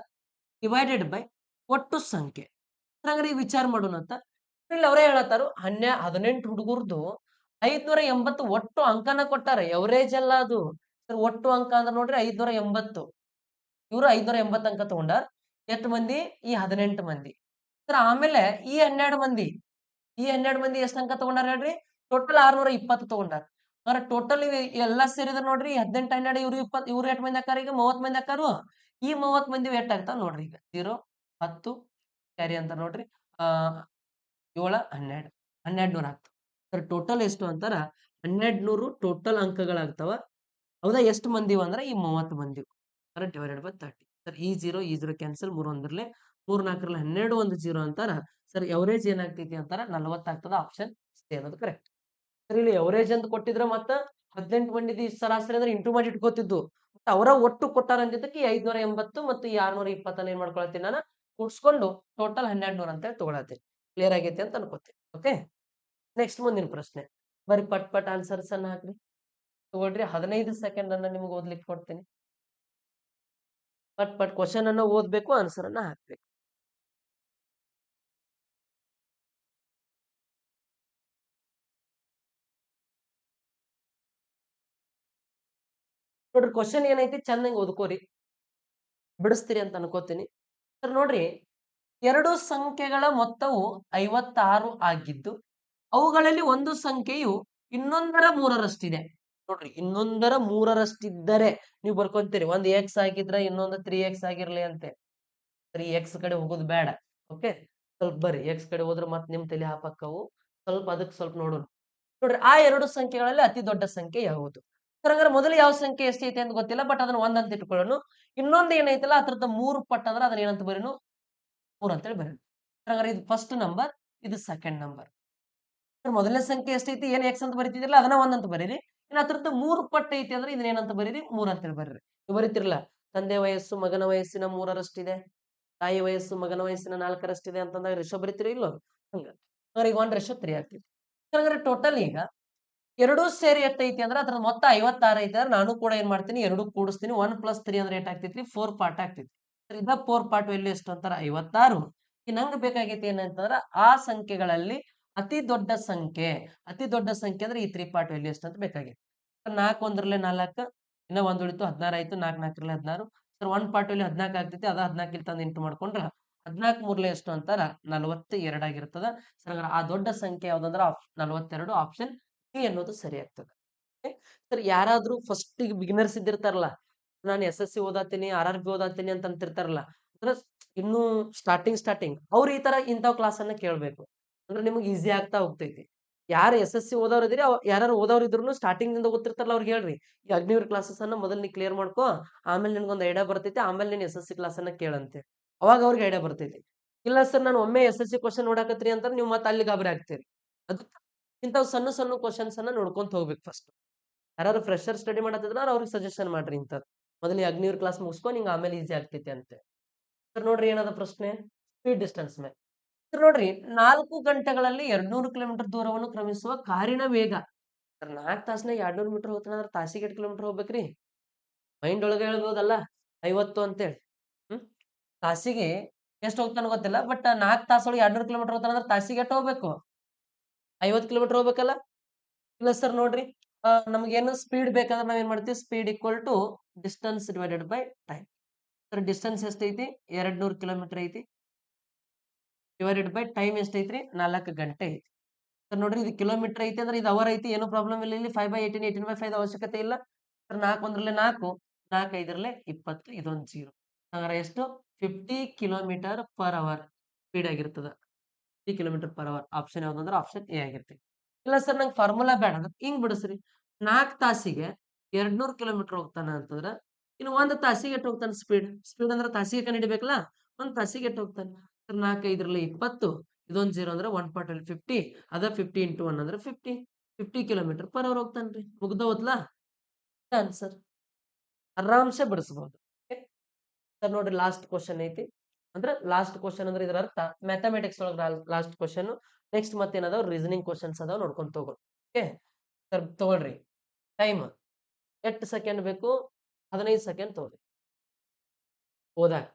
ಡಿವೈಡೆಡ್ ಬೈ ಒಟ್ಟು ಸಂಖ್ಯೆ. ಹಾಗಾದ್ರೆ ಈ ವಿಚಾರ ಮಾಡೋಣ ಅಂತ ಇಲ್ಲಿ ಅವರೇ ಹೇಳತ್ತಾರು. 18 ಹುಡುಗರ್ದು 580 ಒಟ್ಟು ಅಂಕನ ಕೊಟ್ಟಾರ. ಎವರೇಜ್ ಅಲ್ಲ ಅದು ಸರ್. ಒಟ್ಟು ಅಂಕ ಅಂದ್ರೆ ನೋಡ್ರಿ 580. ಇವರು 580 ಅಂಕ ತಗೊಂಡಾರ. ಎಷ್ಟು ಮಂದಿ? ಈ 18 ಮಂದಿ ಸರ್. ಆಮೇಲೆ ಈ 12 ಮಂದಿ ಎಷ್ಟು ಅಂಕ ತಗೊಂಡಾರ ಹೇಳ್ರಿ? ಟೋಟಲ್ 620 ತಗೊಂಡಾರ. ಅಂದ್ರೆ ಟೋಟಲ್ ಎಲ್ಲಾ ಸೇರಿದ್ರೆ ನೋಡ್ರಿ 18 12 ಇವ್ರು ಎಷ್ಟು ಮಂದಿ ಆಕಾರ? ಈಗ 30 ಮಂದಿ ಆಕಾರು. ಈ 30 ಮಂದಿ ಎಷ್ಟು ಆಗ್ತಾವ ನೋಡ್ರಿ? ಈಗ 0 10 ಕ್ಯಾರಿ ಅಂತ ನೋಡ್ರಿ. 7 12 1200 ಆಗ್ತಾವ ಸರ್. ಟೋಟಲ್ ಎಷ್ಟು ಅಂತಾರ? 1200 ಟೋಟಲ್ ಅಂಕಗಳಾಗ್ತಾವ. ಹೌದಾ? ಎಷ್ಟು ಮಂದಿ ಅಂದ್ರೆ ಈ 30 ಮಂದಿ ಡಿವೈಡೆಡ್ ಬೈ 30 ಸರ್. ಈ ಜೀರೋ ಕ್ಯಾನ್ಸಲ್, 3 ಒಂದ್ರಲ್ಲೇ 3 4ರಲ್ಲಿ 12 ಒಂದು 0 ಅಂತಾರ ಸರ್. ಎವರೇಜ್ ಏನಾಗ್ತೈತಿ ಅಂತಾರ? 40 ಆಗ್ತದ. ಆಪ್ಷನ್ ಸಿ ಅನ್ನೋದು ಕರೆಕ್ಟ್ ಸರ್. ಇಲ್ಲಿ ಎವರೇಜ್ ಅಂತ ಕೊಟ್ಟಿದ್ರ ಮತ್ತ 18 ಮಂದಿ ಸರಾಸರಿ ಅಂದ್ರೆ ಇಂಟು ಮಾಡಿ ಇಟ್ಕೋತಿದ್ದು. ಅವರ ಒಟ್ಟು ಕೊಟ್ಟಾರ ಅಂದಿದ್ದಕ್ಕೆ 580 ಮತ್ತು ಈ 620 ಏನ್ ಮಾಡ್ಕೊಳತ್ತೀನಿ ನಾನು ಕೂಡ್ಸ್ಕೊಂಡು ಟೋಟಲ್ 1200 ಅಂತ ತಗೊಳತ್ತೀನಿ. ಕ್ಲಿಯರ್ ಆಗೈತಿ ಅಂತ ಅನ್ಕೋತೀನಿ. ಓಕೆ, ನೆಕ್ಸ್ಟ್ ಮುಂದಿನ ಪ್ರಶ್ನೆ ಬರೀ ಪಟ್ ಪಟ್ ಆನ್ಸರ್ಸ್ ಅನ್ನ ಹಾಕ್ರಿ. ತಗೊಳ್ರಿ, 15 ಸೆಕೆಂಡ್ ಅನ್ನ ನಿಮ್ಗೆ ಓದ್ಲಿಕ್ಕೆ ಕೊಡ್ತೀನಿ. ಪಟ್ ಪಟ್ ಕ್ವಶನ್ ಅನ್ನ ಓದ್ಬೇಕು, ಆನ್ಸರ್ ಅನ್ನ ಹಾಕ್ಬೇಕು. ನೋಡ್ರಿ, ಕ್ವಶನ್ ಏನೈತಿ ಚೆನ್ನಾಗಿ ಓದ್ಕೋರಿ, ಬಿಡಿಸ್ತೀರಿ ಅಂತ ಅನ್ಕೋತೀನಿ ಸರ್. ನೋಡ್ರಿ, ಎರಡು ಸಂಖ್ಯೆಗಳ ಮೊತ್ತವು 56 ಆಗಿದ್ದು ಅವುಗಳಲ್ಲಿ ಒಂದು ಸಂಖ್ಯೆಯು ಇನ್ನೊಂದರ 3ರಷ್ಟಿದೆ. ನೋಡ್ರಿ, ಇನ್ನೊಂದರ 3ರಷ್ಟಿದ್ದರೆ ನೀವು ಬರ್ಕೊಂತೀರಿ. ಒಂದು ಎಕ್ಸ್ ಆಗಿದ್ರೆ ಇನ್ನೊಂದು 3x ಆಗಿರ್ಲಿ ಅಂತೆ. 3x ಕಡೆ ಹೋಗೋದು ಬೇಡ. ಓಕೆ, ಸ್ವಲ್ಪ ಬರ್ರಿ, ಎಕ್ಸ್ ಕಡೆ ಹೋದ್ರೆ ಮತ್ತೆ ನಿಮ್ ತಲೆ ಹಾಪಕ್ಕವು. ಸ್ವಲ್ಪ ಅದಕ್ಕೆ ಸ್ವಲ್ಪ ನೋಡೋಣ. ನೋಡ್ರಿ, ಆ ಎರಡು ಸಂಖ್ಯೆಗಳಲ್ಲಿ ಅತಿ ದೊಡ್ಡ ಸಂಖ್ಯೆ ಯಾವುದು? ಹಾಗಾದ್ರೆ ಮೊದಲು ಯಾವ ಸಂಖ್ಯೆ ಎಷ್ಟೈತೆ ಅಂತ ಗೊತ್ತಿಲ್ಲ, ಬಟ್ ಅದನ್ನ 1 ಅಂತ ಇಟ್ಕೊಳ್ಳೋಣ. ಇನ್ನೊಂದು ಏನೈತಲ್ಲ ಅದ್ರದ್ದು 3 ಪಟ್ಟು ಅಂದ್ರೆ ಅದನ್ನ ಏನಂತ ಬರೀನು? 3 ಅಂತೇಳಿ ಬರೀನು. ಹಾಗಾದ್ರೆ ಇದು ಫಸ್ಟ್ ನಂಬರ್, ಇದು ಸೆಕೆಂಡ್ ನಂಬರ್. ಮೊದಲನೇ ಸಂಖ್ಯೆ ಎಷ್ಟೈತಿ? ಏನ್ ಎಕ್ಸ್ ಅಂತ ಬರೀತಿದ್ರಲ್ಲ ಅದನ್ನ 1 ಅಂತ ಬರೀರಿ. ಇನ್ನು ಅದ್ರದ್ದು 3 ಪಟ್ಟು ಐತಿ ಅಂದ್ರೆ ಇದನ್ನ ಏನಂತ ಬರೀರಿ? 3 ಅಂತೇಳಿ ಬರೀರಿ. ನೀವು ಬರೀತಿರಲ್ಲ, ತಂದೆ ವಯಸ್ಸು ಮಗನ ವಯಸ್ಸಿನ 3ರಷ್ಟಿದೆ, ತಾಯಿ ವಯಸ್ಸು ಮಗನ ವಯಸ್ಸಿನ 4ರಷ್ಟಿದೆ ಅಂತಂದಾಗ ರೇಷೋ ಬರೀತೀರಿ ಇಲ್ಲೋ? ಹಂಗ ಈಗ 1:3 ಆಗ್ತೈತಿ. ಹಾಗಾದ್ರೆ ಟೋಟಲ್ ಈಗ ಎರಡೂ ಸೇರಿ ಎಷ್ಟೈತಿ ಅಂದ್ರೆ ಅದ್ರ ಮೊತ್ತ 56 ಐತಿ ಅಂದ್ರೆ ನಾನು ಕೂಡ ಏನ್ ಮಾಡ್ತೀನಿ? 2 ಕೂಡಿಸ್ತೀನಿ. 1 + 3 ಅಂದ್ರೆ ಏಟಾಗ್ತೈತಿ? 4 ಪಾರ್ಟ್ ಆಗ್ತೈತಿ. ಇದ 4 ಪಾರ್ಟ್ ವ್ಯಾಲ್ಯೂ ಎಷ್ಟು ಅಂತಾರ? 56. ನಂಗೆ ಬೇಕಾಗೈತಿ ಏನಂತಂದ್ರ ಆ ಸಂಖ್ಯೆಗಳಲ್ಲಿ ಅತಿ ದೊಡ್ಡ ಸಂಖ್ಯೆ ಅಂದ್ರೆ ಈ 3 ಪಾರ್ಟ್ ವ್ಯಾಲ್ಯೂ ಎಷ್ಟು ಅಂತ ಬೇಕಾಗೈತಿ. 4 ಒಂದ್ರಲ್ಲೇ 4, ಇನ್ನ ಒಂದ್ ಉಳಿತು 16 ಆಯ್ತು. 4 4ರಲ್ಲಿ 16 ಸರ್. 1 ಪಾರ್ಟ್ ವ್ಯಾಲ್ಯೂ 14 ಆಗ್ತೈತಿ. ಅದ 14 ಇಲ್ಲಿ ತಂದು ಇಂಟು ಮಾಡ್ಕೊಂಡ್ರ 14 ಮೂರ್ಲೆ ಎಷ್ಟು ಅಂತಾರ 42 ಆಗಿರ್ತದ. ಸರ್ ಹಂಗಾರ ಆ ದೊಡ್ಡ ಸಂಖ್ಯೆ ಯಾವ್ದಂದ್ರ 42 ಆಪ್ಷನ್ ಬಿ ಅನ್ನೋದು ಸರಿ ಆಗ್ತದೆ. ಸರ್ ಯಾರಾದ್ರೂ ಫಸ್ಟ್ ಬಿಗಿನರ್ಸ್ ಇದ್ದಿರ್ತಾರಲ್ಲ, ನಾನು SSC ಓದಾತೀನಿ RRB ಓದಾತೀನಿ ಅಂತ ಅಂತಿರ್ತಾರಲ್ಲ, ಅಂದ್ರೆ ಇನ್ನು ಸ್ಟಾರ್ಟಿಂಗ್ ಅವ್ರು ಈ ತರ ಇಂಥವ್ ಕ್ಲಾಸ್ ಅನ್ನ ಕೇಳ್ಬೇಕು. ಅಂದ್ರೆ ನಿಮ್ಗೆ ಈಸಿ ಆಗ್ತಾ ಹೋಗ್ತೈತಿ. ಯಾರು SSC ಓದೋರ್ ಇದ್ರಿ ಯಾರು ಓದೋರ್ ಇದ್ರು ಸ್ಟಾರ್ಟಿಂಗ್ ನಿಂದ ಗೊತ್ತಿರ್ತಾರಲ್ಲ ಅವ್ರಿಗೆ ಹೇಳ್ರಿ, ಈ ಅಗ್ನಿವೀರ್ ಕ್ಲಾಸಸ್ ಅನ್ನ ಮೊದಲು ನೀ ಕ್ಲಿಯರ್ ಮಾಡ್ಕೋ, ಆಮೇಲೆ ನಿನ್ಗೊಂದು ಐಡಿಯಾ ಬರ್ತೈತಿ, ಆಮೇಲೆ ನೀನ್ SSC ಕ್ಲಾಸ್ ಅನ್ನ ಕೇಳಂತೆ. ಅವಾಗ ಅವ್ರಿಗೆ ಐಡಿಯಾ ಬರ್ತೈತಿ. ಇಲ್ಲ ಸರ್ ನಾನು ಒಮ್ಮೆ SSC ಕ್ವಶನ್ ನೋಡಾಕತ್ರಿ ಅಂತ ನೀವು ಮತ್ತೆ ಅಲ್ಲಿ ಗಾಬರಿ ಆಗ್ತೀರಿ. ಅದಕ್ಕೆ ಇಂಥವ್ ಸಣ್ಣ ಕ್ವಶನ್ಸ್ ಅನ್ನ ನೋಡ್ಕೊಂತ ಹೋಗ್ಬೇಕು ಫಸ್ಟ್. ಯಾರು ಫ್ರೆಶರ್ ಸ್ಟಡಿ ಮಾಡತ್ತಿದ್ರ ಅವ್ರಿಗೆ ಸಜೆಷನ್ ಮಾಡ್ರಿ ಇಂಥದ್ದು. ಮೊದಲು ಈ ಅಗ್ನಿವೀರ್ ಕ್ಲಾಸ್ ಮುಗಿಸ್ಕೊ, ನಿಂಗೆ ಆಮೇಲೆ ಈಸಿ ಆಗ್ತೈತಿ ಅಂತೆ. ಸರ್ ನೋಡ್ರಿ ಏನದ ಪ್ರಶ್ನೆ, ಸ್ಪೀಡ್ ಡಿಸ್ಟೆನ್ಸ್ ಮೇಲೆ. ಸರ್ ನೋಡ್ರಿ 4 ಗಂಟೆಗಳಲ್ಲಿ 200 ಕಿಲೋಮೀಟರ್ ದೂರವನ್ನು ಕ್ರಮಿಸುವ ಕಾರಿನ ವೇಗ. ಸರ್ 4 ತಾಸ್ನಾಗ 200 ಮೀಟರ್ ಹೋಗ್ತಾನಂದ್ರ ತಾಸಿಗೆ 8 ಕಿಲೋಮೀಟರ್ ಹೋಗ್ಬೇಕ್ರಿ. ಮೈಂಡ್ ಒಳಗೆ ಹೇಳ್ಬೋದಲ್ಲ 50 ಅಂತೇಳಿ. ತಾಸಿಗೆ ಎಷ್ಟು ಹೋಗ್ತಾನ ಗೊತ್ತಿಲ್ಲ, ಬಟ್ 4 ತಾಸೊಳಗೆ 200 ಕಿಲೋಮೀಟರ್ ಹೋಗ್ತಾನಂದ್ರ ತಾಸಿಗೆ ಎಷ್ಟು ಹೋಗ್ಬೇಕು? 50 ಕಿಲೋಮೀಟರ್ ಹೋಗ್ಬೇಕಲ್ಲ. ಇಲ್ಲ ಸರ್ ನೋಡ್ರಿ, ನಮಗೇನು ಸ್ಪೀಡ್ ಬೇಕಂದ್ರೆ ನಾವೇನ್ ಮಾಡ್ತೀವಿ, speed equal to distance divided by time. Sir distance ಎಷ್ಟೈತಿ? 200 ಕಿಲೋಮೀಟರ್ ಐತಿ. ಡಿವೈಡೆಡ್ ಬೈ ಟೈಮ್ ಎಷ್ಟೈತ್ರಿ? 4 ಗಂಟೆ ಐತಿ. ಸರ್ ನೋಡ್ರಿ, ಇದು ಕಿಲೋಮೀಟರ್ ಐತಿ ಅಂದ್ರೆ ಇದು ಅವರ್ ಐತಿ, ಏನು ಪ್ರಾಬ್ಲಮ್ ಇಲ್ಲ. ಇಲ್ಲಿ 5/18 18/5 ಅವಶ್ಯಕತೆ ಇಲ್ಲ. ಸರ್ 4 ಒಂದ್ರಲ್ಲೇ 4, 4 ಐದರಲ್ಲೇ 20, ಇದೊಂದು 0. ಹಾಗಾದ್ರೆ ಎಷ್ಟು? 50 ಕಿಲೋಮೀಟರ್ ಪರ್ ಅವರ್ ಸ್ಪೀಡ್ ಆಗಿರ್ತದ. 50 ಕಿಲೋಮೀಟರ್ ಪರ್ ಅವರ್. ಆಪ್ಷನ್ ಯಾವ್ದಂದ್ರೆ ಆಪ್ಷನ್ ಎ ಆಗಿರ್ತೈತಿ. ಇಲ್ಲ ಸರ್ ನಂಗೆ ಫಾರ್ಮುಲಾ ಬೇಡ ಅಂದ್ರೆ ಹಿಂಗ್ ಬಿಡಿಸ್ರಿ. 4 ತಾಸಿಗೆ 200 ಕಿಲೋಮೀಟರ್ ಹೋಗ್ತಾನ ಅಂತಂದ್ರ ಇನ್ನು 1 ತಾಸಿಗೆ ಎಷ್ಟು ಹೋಗ್ತಾನೆ ಸ್ಪೀಡ್? ಸ್ಪೀಡ್ ಅಂದ್ರೆ ತಾಸಿಗೆ ಕಂಡುಹಿಡಿಬೇಕಲ್ಲ. 1 ತಾಸಿಗೆ ಎಷ್ಟು ಹೋಗ್ತಾನೆ? ಸರ್ 4 ಐದರಲ್ಲಿ 20, ಇದೊಂದು 0 ಅಂದ್ರೆ 1/50. ಅದ 50 ಇಂಟು 1 ಅಂದ್ರೆ 50 ಕಿಲೋಮೀಟರ್ ಪರ್ ಅವರ್ ಹೋಗ್ತಾನ್ರಿ. ಮುಗ್ದ ಹೋದ್ಲಾ? ಆನ್ಸರ್ ಆರಾಮ್ಸೆ ಬಿಡಿಸಬಹುದು. ಸರ್ ನೋಡ್ರಿ ಲಾಸ್ಟ್ ಕ್ವಶನ್ ಐತಿ. ಅಂದ್ರೆ ಲಾಸ್ಟ್ ಕ್ವಶನ್ ಅಂದ್ರೆ ಇದರ ಅರ್ಥ ಮ್ಯಾಥಮೆಟಿಕ್ಸ್ ಒಳಗೆ ಲಾಸ್ಟ್ ಕ್ವಶನ್. ನೆಕ್ಸ್ಟ್ ಮತ್ತೇನದಾವ್ ರೀಸನಿಂಗ್ ಕ್ವಶನ್ಸ್ ಅದಾವ, ನೋಡ್ಕೊಂಡ್ ತಗೋರಿ. ಓಕೆ ಸರ್ ತಗೊಳ್ರಿ. ಟೈಮ್ ಎಷ್ಟು ಸೆಕೆಂಡ್ ಬೇಕು? 15 ಸೆಕೆಂಡ್ ತಗೋರಿ ಓದಾಕ.